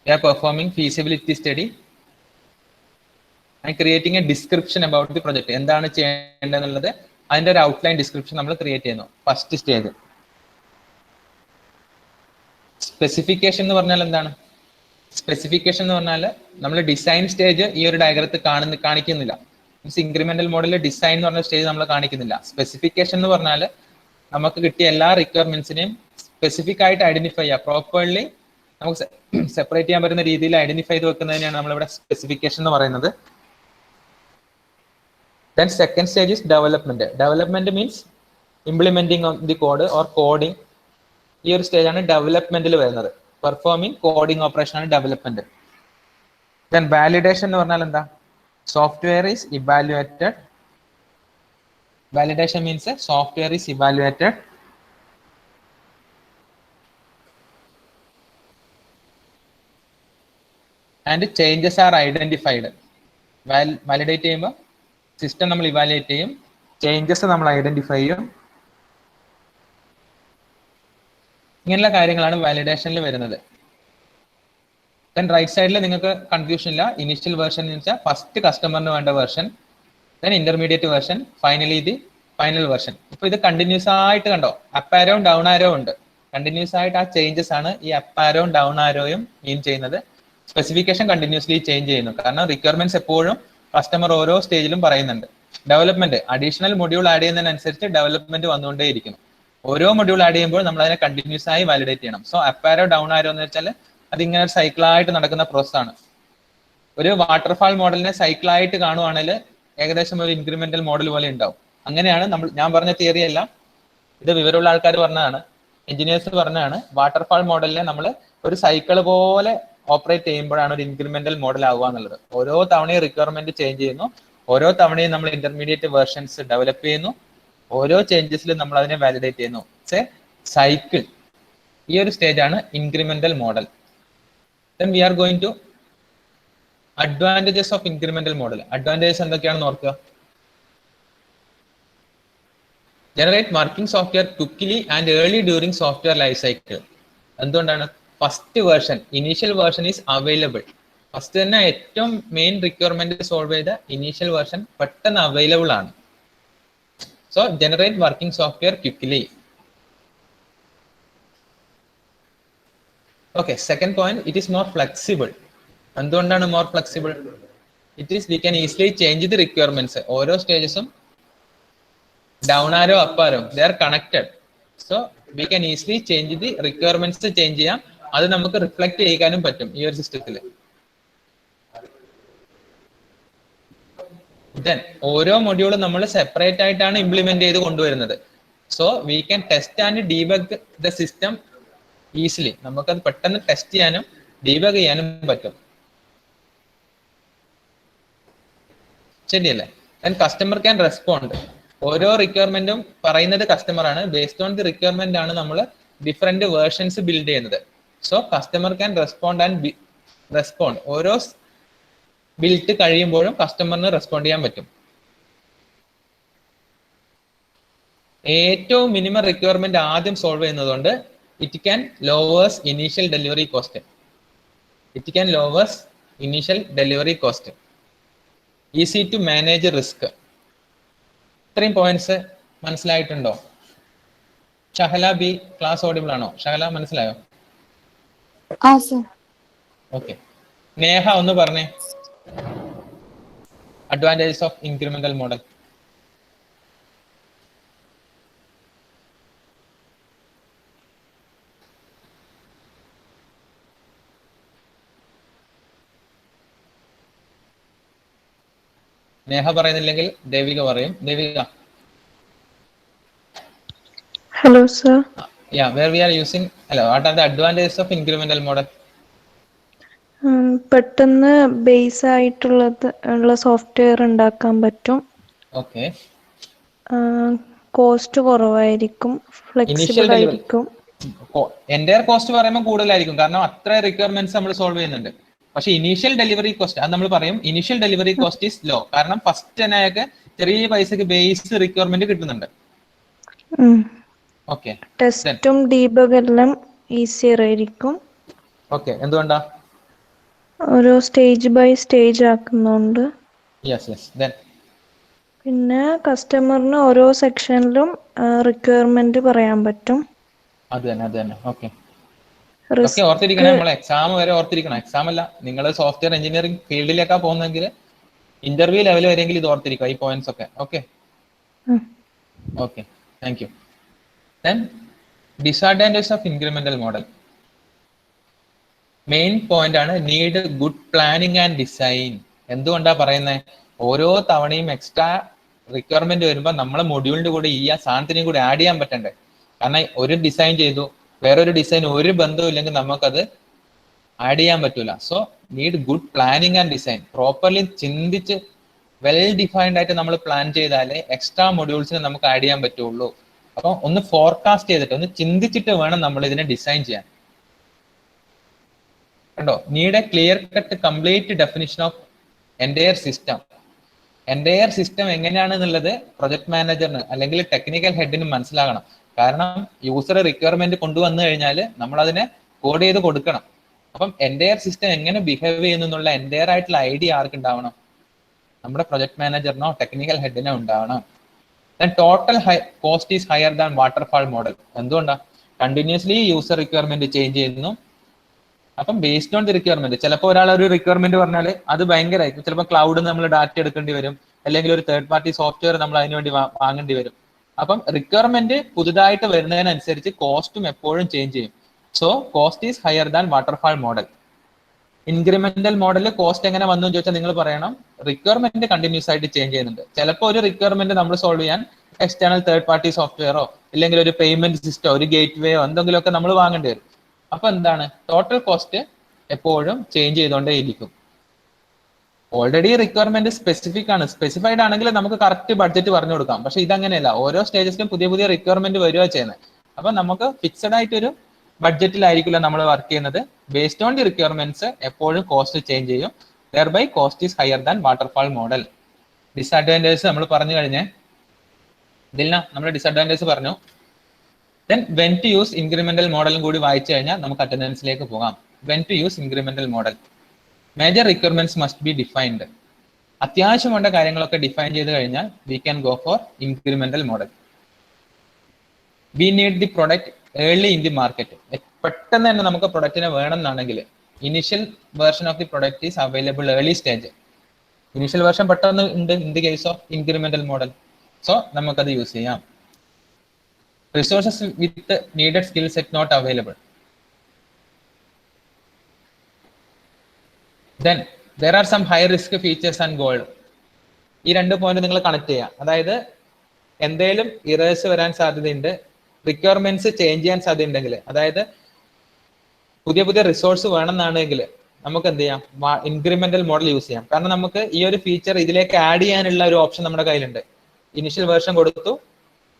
we are performing feasibility study and creating a description about the project. എന്താണ് ചെയ്യേണ്ടതെന്നുള്ളത് അതിന്റെ ഒരു ഔട്ട്ലൈൻ ഡിസ്ക്രിപ്ഷൻ നമ്മൾ ക്രിയേറ്റ് ചെയ്യുന്നു, ഫസ്റ്റ് സ്റ്റേജ്. സ്പെസിഫിക്കേഷൻ എന്ന് പറഞ്ഞാൽ എന്താണ്? സ്പെസിഫിക്കേഷൻ എന്ന് പറഞ്ഞാൽ നമ്മൾ ഡിസൈൻ സ്റ്റേജ് ഈ ഒരു ഡയഗ്രത്തിൽ കാണിക്കുന്നില്ല. മീൻസ് ഇൻക്രിമെന്റൽ മോഡലിൽ ഡിസൈൻ എന്ന് പറഞ്ഞ സ്റ്റേജ് നമ്മൾ കാണിക്കുന്നില്ല. സ്പെസിഫിക്കേഷൻ എന്ന് പറഞ്ഞാൽ നമുക്ക് കിട്ടിയ എല്ലാ റിക്വയർമെന്റ്സിനെയും സ്പെസിഫിക് ആയിട്ട് ഐഡന്റിഫൈ ചെയ്യുക, പ്രോപ്പർലി നമുക്ക് സെപ്പറേറ്റ് ചെയ്യാൻ പറ്റുന്ന രീതിയിൽ ഐഡന്റിഫൈ ചെയ്ത് വെക്കുന്നതിനെയാണ് നമ്മളിവിടെ സ്പെസിഫിക്കേഷൻ എന്ന് പറയുന്നത്. Then second stage is development. Development means implementing of the code or coding. ഈ ഒരു സ്റ്റേജ് ആണ് ഡെവലപ്മെന്റിൽ വരുന്നത്. പെർഫോമിംഗ് കോഡിംഗ് ഓപ്പറേഷൻ ആണ് ഡെവലപ്മെന്റ്. ദെൻ വാലിഡേഷൻ എന്ന് പറഞ്ഞാൽ എന്താ? Software is evaluated. Validation means software is evaluated and changes are identified. Validate ചെയ്യുമ്പോൾ system നമ്മൾ ഇവാലുവേറ്റ് ചെയ്യും, ചേഞ്ചസ് നമ്മൾ ഐഡന്റിഫൈ ചെയ്യും. ഇങ്ങനെയുള്ള കാര്യങ്ങളാണ് വാലിഡേഷനിൽ വരുന്നത്. ദെൻ റൈറ്റ് സൈഡിൽ നിങ്ങൾക്ക് കൺഫ്യൂഷൻ ഇല്ല. ഇനിഷ്യൽ വേർഷൻ എന്ന് വെച്ചാൽ ഫസ്റ്റ് കസ്റ്റമറിന് വേണ്ട version, then intermediate version, finally the final version. ഇപ്പൊ ഇത് കണ്ടിന്യൂസ് ആയിട്ട് കണ്ടോ, അപ്പ് ആരോയും ഡൗൺ ആരോ ഉണ്ട്. കണ്ടിന്യൂസ് ആയിട്ട് ആ ചേഞ്ചസ് ആണ് ഈ അപ്പ് ആരോയും ഡൗൺ ആരോയും മീൻ ചെയ്യുന്നത്. സ്പെസിഫിക്കേഷൻ കണ്ടിന്യൂസ്ലി ചേഞ്ച് ചെയ്യുന്നു, കാരണം റിക്വയർമെന്റ്സ് എപ്പോഴും കസ്റ്റമർ ഓരോ സ്റ്റേജിലും പറയുന്നുണ്ട്. ഡെവലപ്മെന്റ്, അഡീഷണൽ മൊഡ്യൂൾ ആഡ് ചെയ്യുന്നതിനനുസരിച്ച് ഡെവലപ്മെന്റ് വന്നുകൊണ്ടേയിരിക്കുന്നു. ഓരോ മൊഡ്യൂൾ ആഡ് ചെയ്യുമ്പോൾ നമ്മൾ അതിനെ കണ്ടിന്യൂസ് ആയി വാലിഡേറ്റ് ചെയ്യണം. സോ അപ്പ് ആരോ ഡൗൺ ആരോ എന്ന് വെച്ചാൽ അതിങ്ങനെ ഒരു സൈക്കിളായിട്ട് നടക്കുന്ന പ്രോസസ് ആണ്. ഒരു വാട്ടർഫാൾ മോഡലിനെ സൈക്കിളായിട്ട് കാണുവാണെങ്കിൽ ഏകദേശം ഒരു ഇൻക്രിമെന്റൽ മോഡൽ പോലെ ഉണ്ടാവും. അങ്ങനെയാണ് ഞാൻ പറഞ്ഞ തിയറി എല്ലാം ഇത് വിവരമുള്ള ആൾക്കാർ പറഞ്ഞതാണ്, എഞ്ചിനീയേഴ്സ് പറഞ്ഞതാണ്. വാട്ടർഫാൾ മോഡലിനെ നമ്മൾ ഒരു സൈക്കിൾ പോലെ ഓപ്പറേറ്റ് ചെയ്യുമ്പോഴാണ് ഒരു ഇൻക്രിമെന്റൽ മോഡൽ ആവുക എന്നുള്ളത്. ഓരോ തവണയും റിക്വയർമെന്റ് ചേഞ്ച് ചെയ്യുന്നു, ഓരോ തവണയും നമ്മൾ ഇന്റർമീഡിയറ്റ് വേർഷൻസ് ഡെവലപ്പ് ചെയ്യുന്നു, ഓരോ ചേഞ്ചസിലും നമ്മൾ അതിനെ വാലിഡേറ്റ് ചെയ്യുന്നു. സൈക്കിൾ. ഈ ഒരു സ്റ്റേജ് ആണ് incremental model. Then we are going to advantages of incremental model. Advantages എന്തൊക്കെയാണെന്ന് ഓർക്കുക. Generate working software quickly and early during software life cycle. എന്തുകൊണ്ടാണ്? First version, initial version is available. First തന്നെ ഏറ്റവും main requirement solve ചെയ്ത initial version പെട്ടെന്ന് available ആണ്. So generate working software quickly. Okay, second point, it is more flexible. എന്തുകൊണ്ടാണ് more flexible? It is we can easily change the requirements. ഓരോ സ്റ്റേജസും down arrow up arrow they are connected. So we can easily change the requirements change ചെയ്യാം. അത് നമുക്ക് reflect ചെയ്യാനും പറ്റും ഈ ഒരു സിസ്റ്റത്തിൽ. ദെൻ ഓരോ മൊഡ്യൂളും നമ്മൾ സെപ്പറേറ്റ് ആയിട്ടാണ് ഇംപ്ലിമെന്റ് ചെയ്ത് കൊണ്ടുവരുന്നത്. So we can test and debug the system easily. നമുക്കത് പെട്ടെന്ന് ടെസ്റ്റ് ചെയ്യാനും ഡീബഗ് ചെയ്യാനും പറ്റും. ശരിയല്ലേ? Then customer can respond. ഓരോ റിക്വയർമെന്റും പറയുന്നത് കസ്റ്റമർ ആണ്. ബേസ്ഡ് ഓൺ ദി റിക്വയർമെന്റ് ആണ് നമ്മൾ ഡിഫറെന്റ് വേർഷൻസ് ബിൽഡ് ചെയ്യുന്നത്. So customer can respond. ഓരോ ബിൽഡ് കഴിയുമ്പോഴും കസ്റ്റമറിന് റെസ്പോണ്ട് ചെയ്യാൻ പറ്റും. ഏറ്റവും മിനിമം റിക്വയർമെന്റ് ആദ്യം സോൾവ് ചെയ്യുന്നതുകൊണ്ട് it can lowers initial delivery cost. It can lowers initial delivery cost. Easy to manage risk. ഇത്രയും പോയിന്റ്സ് മനസ്സിലായിട്ടുണ്ടോ? ഷഹല ബി, ക്ലാസ് ഓഡിബിൾ ആണോ? ഷഹല മനസ്സിലായോ? ഓക്കെ. നേഹ ഒന്ന് പറഞ്ഞേ, advantages of incremental model. Neha പറയുന്നില്ലെങ്കിൽ ദേവിക പറയും. Devika. Hello, sir. Yeah, where we are using, hello, what are the advantages of incremental model? പെട്ടെന്ന് base ആയിട്ടുള്ള സോഫ്റ്റ്വെയർ ഉണ്ടാക്കാൻ പറ്റും. ഓക്കെ. കോസ്റ്റ് കുറവായിരിക്കും, ഫ്ലെക്സിബിൾ ആയിരിക്കും. എൻ്റയർ കോസ്റ്റ് പറയുമ്പോൾ കൂടുതലായിരിക്കും, കാരണം അത്ര റിക്വയർമെന്റ്സ് നമ്മൾ സോൾവ് ചെയ്യുന്നുണ്ട്. പക്ഷെ ഇനീഷ്യൽ ഡെലിവറി കോസ്റ്റ് അത് നമ്മൾ പറയും initial delivery cost is low. കാരണം ഫസ്റ്റ് തന്നെ അയാൾക്ക് ചെറിയ പൈസക്ക് ബേസ് റിക്വയർമെന്റ് കിട്ടുന്നുണ്ട്. ഓക്കെ, ടെസ്റ്റും ഡീബഗ് എല്ലാം ഈസിയർ ആയിരിക്കും. ഓക്കെ, എന്തുകൊണ്ടാ? ഓരോ സ്റ്റേജ് ബൈ സ്റ്റേജ് ആക്കുന്നുണ്ട്. Yes yes. ദെൻ പിന്നെ കസ്റ്റമറിന് ഓരോ സെക്ഷനിലും റിക്വയർമെന്റ് പറയാൻ പറ്റും. അത് തന്നെ. ഓക്കെ, റിസ്ക് ഓർത്തിരിക്കണേ, നമ്മൾ എക്സാം വരെ ഓർത്തിരിക്കണം. എക്സാം അല്ല, നിങ്ങൾ സോഫ്റ്റ്വെയർ എഞ്ചിനീയറിംഗ് ഫീൽഡിലേക്കാ പോകുന്നെങ്കിൽ ഇന്റർവ്യൂ ലെവൽ വരെയെങ്കിലും ഇത് ഓർത്തിരിക്കുക, ഈ പോയിന്റ്സ് ഒക്കെ. Okay, thank you. Then disadvantage of incremental model. Main point ആണ് need good planning and design. എന്തുകൊണ്ടാ പറയുന്നത്? ഓരോ തവണയും എക്സ്ട്രാ റിക്വയർമെന്റ് വരുമ്പോൾ നമ്മളെ മൊഡ്യൂളിന്റെ കൂടെ ഈ സാധനത്തിനെയും കൂടി ആഡ് ചെയ്യാൻ പറ്റണ്ടേ? കാരണം ഒരു ഡിസൈൻ ചെയ്തു, വേറൊരു ഡിസൈൻ ഒരു ബന്ധവും ഇല്ലെങ്കിൽ നമുക്കത് ആഡ് ചെയ്യാൻ പറ്റൂല. So need good planning and design. Properly ചിന്തിച്ച് വെൽ ഡിഫൈൻഡ് ആയിട്ട് നമ്മൾ പ്ലാൻ ചെയ്താലേ എക്സ്ട്രാ മൊഡ്യൂൾസിനെ നമുക്ക് ആഡ് ചെയ്യാൻ പറ്റുള്ളൂ. അപ്പൊ ഒന്ന് ഫോർകാസ്റ്റ് ചെയ്തിട്ട് ഒന്ന് ചിന്തിച്ചിട്ട് വേണം നമ്മൾ ഇതിനെ ഡിസൈൻ ചെയ്യാൻ. കണ്ടോ? Need A clear cut complete definition of entire system. Entire system എങ്ങനെയാണെന്നുള്ളത് പ്രൊജക്ട് മാനേജറിന് അല്ലെങ്കിൽ ടെക്നിക്കൽ ഹെഡിന് മനസ്സിലാകണം. കാരണം യൂസർ റിക്വയർമെന്റ് കൊണ്ടുവന്നു കഴിഞ്ഞാൽ നമ്മൾ അതിനെ കോഡ് ചെയ്ത് കൊടുക്കണം. അപ്പം എൻറ്റയർ സിസ്റ്റം എങ്ങനെ ബിഹേവ് ചെയ്യുന്നു എന്നുള്ള എൻറ്റയർ ആയിട്ടുള്ള ഐഡിയ ആർക്ക് ഉണ്ടാവണം? നമ്മുടെ പ്രൊജക്ട് മാനേജറിനോ ടെക്നിക്കൽ ഹെഡിനോ ഉണ്ടാവണം. Then total cost is higher than waterfall model. എന്തുകൊണ്ടാണ്? കണ്ടിന്യൂസ്ലി യൂസർ റിക്വയർമെന്റ് ചേഞ്ച് ചെയ്യുന്നു. അപ്പം ബേസ്ഡ് ഓൺ ദി റിക്വയർമെന്റ്, ചിലപ്പോൾ ഒരാൾ ഒരു റിക്വയർമെന്റ് പറഞ്ഞാൽ അത് ഭയങ്കരമായിരിക്കും. ചിലപ്പോൾ ക്ലൗഡ് നമ്മൾ ഡാറ്റ എടുക്കേണ്ടി വരും, അല്ലെങ്കിൽ ഒരു തേർഡ് പാർട്ടി സോഫ്റ്റ്വെയർ നമ്മൾ അതിനുവേണ്ടി വാങ്ങേണ്ടി വരും. അപ്പം റിക്വയർമെന്റ് പുതുതായിട്ട് വരുന്നതിനനുസരിച്ച് കോസ്റ്റും എപ്പോഴും ചേഞ്ച് ചെയ്യും. So cost is higher than waterfall model. Incremental മോഡലിൽ കോസ്റ്റ് എങ്ങനെ വന്നു എന്ന് ചോദിച്ചാൽ നിങ്ങൾ പറയണം റിക്വയർമെന്റ് കണ്ടിന്യൂസ് ആയിട്ട് ചേഞ്ച് ചെയ്യുന്നുണ്ട്. ചിലപ്പോൾ ഒരു റിക്വയർമെന്റ് നമ്മൾ സോൾവ് ചെയ്യാൻ എക്സ്റ്റേണൽ തേർഡ് പാർട്ടി സോഫ്റ്റ്വെയറോ ഇല്ലെങ്കിൽ ഒരു പേയ്മെന്റ് സിസ്റ്റോ ഒരു ഗേറ്റ് വേയോ എന്തെങ്കിലുമൊക്കെ നമ്മൾ വാങ്ങേണ്ടി വരും. അപ്പൊ എന്താണ്? ടോട്ടൽ കോസ്റ്റ് എപ്പോഴും ചേഞ്ച് ചെയ്തുകൊണ്ടേ ഇരിക്കും. ഓൾറെഡി റിക്വയർമെന്റ് സ്പെസിഫിക് ആണ്, സ്പെസിഫൈഡ് ആണെങ്കിൽ നമുക്ക് കറക്റ്റ് ബഡ്ജറ്റ് പറഞ്ഞു കൊടുക്കാം. പക്ഷെ ഇതങ്ങനെയല്ല, ഓരോ സ്റ്റേജസിലും പുതിയ പുതിയ റിക്വയർമെന്റ് വരിക ചെയ്യുന്നത്. അപ്പൊ നമുക്ക് ഫിക്സഡ് ആയിട്ടൊരു ബഡ്ജറ്റിലായിരിക്കില്ല നമ്മൾ വർക്ക് ചെയ്യുന്നത്. ബേസ്ഡ് ഓൺ ദി റിക്വയർമെന്റ്സ് എപ്പോഴും കോസ്റ്റ് ചേഞ്ച് ചെയ്യും. Thereby cost is higher than waterfall model. Disadvantage നമ്മൾ പറഞ്ഞു കഴിഞ്ഞേ, ഇതിൽ നമ്മൾ ഡിസഡ്വാൻറ്റേജ് പറഞ്ഞു. Then when to use incremental മോഡലും കൂടി വായിച്ചു കഴിഞ്ഞാൽ നമുക്ക് അറ്റൻഡൻസിലേക്ക് പോകാം. When to use incremental model. Major requirements must be defined. അത്യാവശ്യമുള്ള കാര്യങ്ങളൊക്കെ ഡിഫൈൻ ചെയ്ത് കഴിഞ്ഞാൽ we can go for incremental model. We need the product early in the market. പെട്ടെന്ന് തന്നെ നമുക്ക് പ്രൊഡക്റ്റിനെ വേണം എന്നാണെങ്കിൽ initial version of the product is available early stage. Initial version പെട്ടെന്ന് ഉണ്ട് in the case of incremental model. So നമുക്കത് use ചെയ്യാം. Resources with needed skill set not available. Then there are some high risk features and goal. ഈ രണ്ട് point നിങ്ങൾ connect ചെയ്യാം. അതായത് എന്തെങ്കിലും ഇറേഴ്സ് വരാൻ സാധ്യതയുണ്ട്, റിക്വയർമെന്റ്സ് ചേഞ്ച് ചെയ്യാൻ സാധ്യതയുണ്ടെങ്കിൽ, അതായത് പുതിയ പുതിയ റിസോഴ്സ് വേണമെന്നാണെങ്കിൽ നമുക്ക് എന്ത് ചെയ്യാം? ഇൻക്രിമെന്റൽ മോഡൽ യൂസ് ചെയ്യാം. കാരണം നമുക്ക് ഈ ഒരു ഫീച്ചർ ഇതിലേക്ക് ആഡ് ചെയ്യാനുള്ള ഒരു ഓപ്ഷൻ നമ്മുടെ കയ്യിലുണ്ട്. ഇനിഷ്യൽ വേർഷൻ കൊടുത്തു,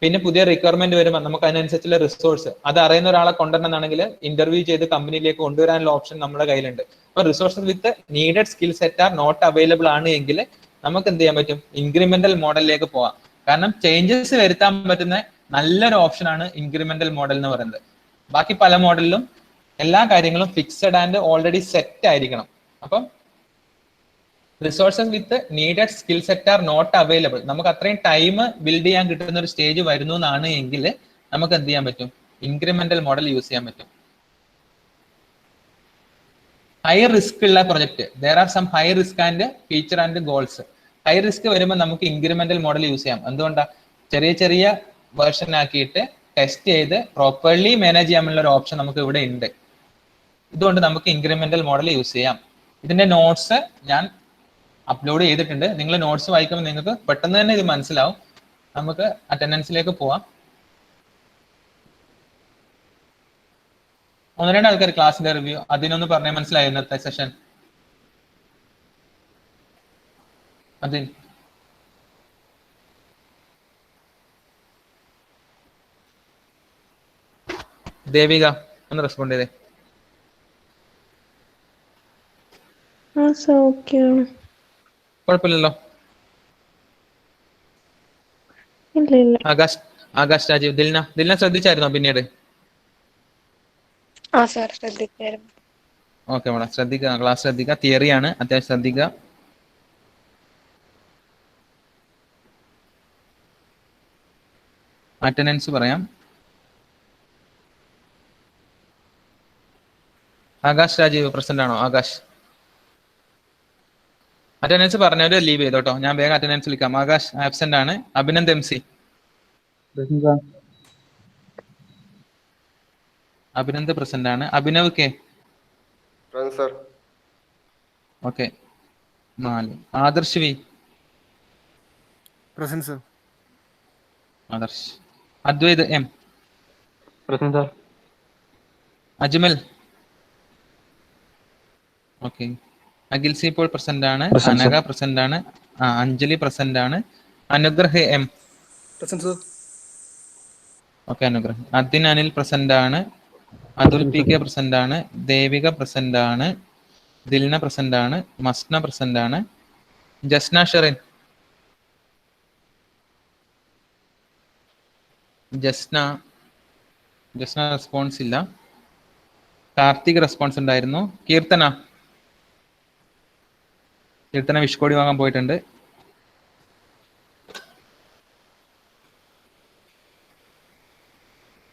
പിന്നെ പുതിയ റിക്വയർമെന്റ് വരുമ്പോൾ നമുക്ക് അതിനനുസരിച്ചുള്ള റിസോഴ്സ് അത് അറിയുന്ന ഒരാളെ കൊണ്ടുവരണമെന്നാണെങ്കിൽ ഇന്റർവ്യൂ ചെയ്ത് കമ്പനിയിലേക്ക് കൊണ്ടുവരാനുള്ള ഓപ്ഷൻ നമ്മുടെ കയ്യിലുണ്ട്. അപ്പൊ resources with needed skill set are not available ആണ് എങ്കിൽ നമുക്ക് എന്ത് ചെയ്യാൻ പറ്റും? ഇൻക്രിമെന്റൽ മോഡലിലേക്ക് പോവാം. കാരണം ചേഞ്ചസ് വരുത്താൻ പറ്റുന്ന നല്ലൊരു ഓപ്ഷൻ ആണ് ഇൻക്രിമെന്റൽ മോഡൽ എന്ന് പറയുന്നത്. ബാക്കി പല മോഡലിലും എല്ലാ കാര്യങ്ങളും ഫിക്സഡ് ആൻഡ് ഓൾറെഡി സെറ്റ് ആയിരിക്കണം. അപ്പം resources with needed skill set are not available. നമുക്ക് അത്രയും ടൈം ബിൽഡ് ചെയ്യാൻ കിട്ടുന്ന ഒരു സ്റ്റേജ് വരുന്നു എന്നാണ് എങ്കിൽ നമുക്ക് എന്ത് ചെയ്യാൻ പറ്റും? ഇൻക്രിമെന്റൽ മോഡൽ യൂസ് ചെയ്യാൻ പറ്റും. ഹൈ റിസ്ക് ഉള്ള project, there are some high risk and feature and goals. High risk വരുമ്പോൾ നമുക്ക് ഇൻക്രിമെന്റൽ മോഡൽ യൂസ് ചെയ്യാം. എന്തുകൊണ്ടാണ്? ചെറിയ ചെറിയ വേർഷൻ ആക്കിയിട്ട് ടെസ്റ്റ് ചെയ്ത് പ്രോപ്പർലി മാനേജ് ചെയ്യാനുള്ള ഒരു ഓപ്ഷൻ നമുക്ക് ഇവിടെ ഉണ്ട്. ഇതുകൊണ്ട് നമുക്ക് ഇൻക്രിമെന്റൽ മോഡൽ യൂസ് ചെയ്യാം. ഇതിന്റെ നോട്ട്സ് ഞാൻ അപ്ലോഡ് ചെയ്തിട്ടുണ്ട്. നിങ്ങൾ നോട്ട്സ് വായിക്കുമ്പോൾ നിങ്ങൾക്ക് പെട്ടെന്ന് തന്നെ ഇത് മനസ്സിലാവും. നമുക്ക് അറ്റൻഡൻസിലേക്ക് പോവാം. ഒന്ന് രണ്ട് ആൾക്കാർ ക്ലാസ്സിന്റെ റിവ്യൂ അതിനൊന്ന് പറഞ്ഞേ, മനസ്സിലായോ ഇന്നത്തെ സെഷൻ? അതിൽ ദേവിക ഒന്ന് റെസ്പോണ്ട് ചെയ്തേ. സൗഖ്യമാണ്. കുഴപ്പമില്ലല്ലോ. ഇല്ല ഇല്ല. ആകാശ് രാജീവ്, ദിൽന ശ്രദ്ധിച്ചായിരുന്നോ പിന്നീട്? ആ സാർ ശ്രദ്ധിക്കായിരുന്നു. ഓക്കെ മോളെ, ശ്രദ്ധിക്കുക, ക്ലാസ് ശ്രദ്ധിക്കുക, തിയറിയാണ്, അത്യാവശ്യം ശ്രദ്ധിക്കുക. അറ്റൻഡൻസ് പറയാം. ആകാശ് രാജീവ് പ്രസന്റ് ആണോ? ആകാശ് അറ്റൻഡൻസ് പറഞ്ഞവര് ലീവ് ചെയ്തോട്ടോ, ഞാൻ വേഗം അറ്റൻഡൻസ് വിളിക്കാം. ആകാശ് ആബ്സെന്റ് ആണ്. അഭിനന്ദ് MC, അഭിനന്ദ് പ്രസന്റ് ആണ്. Abhinav K, okay 4. Adarsh V, Adarsh. Advaith M, Ajmal, okay. Akhil C ഇപ്പോൾ പ്രസന്റ് ആണ്. അനഘ പ്രസന്റ് ആണ്. അഞ്ജലി പ്രസന്റ് ആണ്. Anugrah M, okay Anugrah. Anil present ആണ്. അതുൽ PK പ്രസന്റ് ആണ്. ദേവിക പ്രസന്റ് ആണ്. ദിൽന പ്രസന്റ് ആണ്. മസ്ന പ്രസന്റ് ആണ്. ജസ്ന ഷെറിൻ, ജസ്ന റെസ്പോൺസ് ഇല്ല. കാർത്തിക് റെസ്പോൺസ് ഉണ്ടായിരുന്നു. കീർത്തന വിഷ്കോടി വാങ്ങാൻ പോയിട്ടുണ്ട്.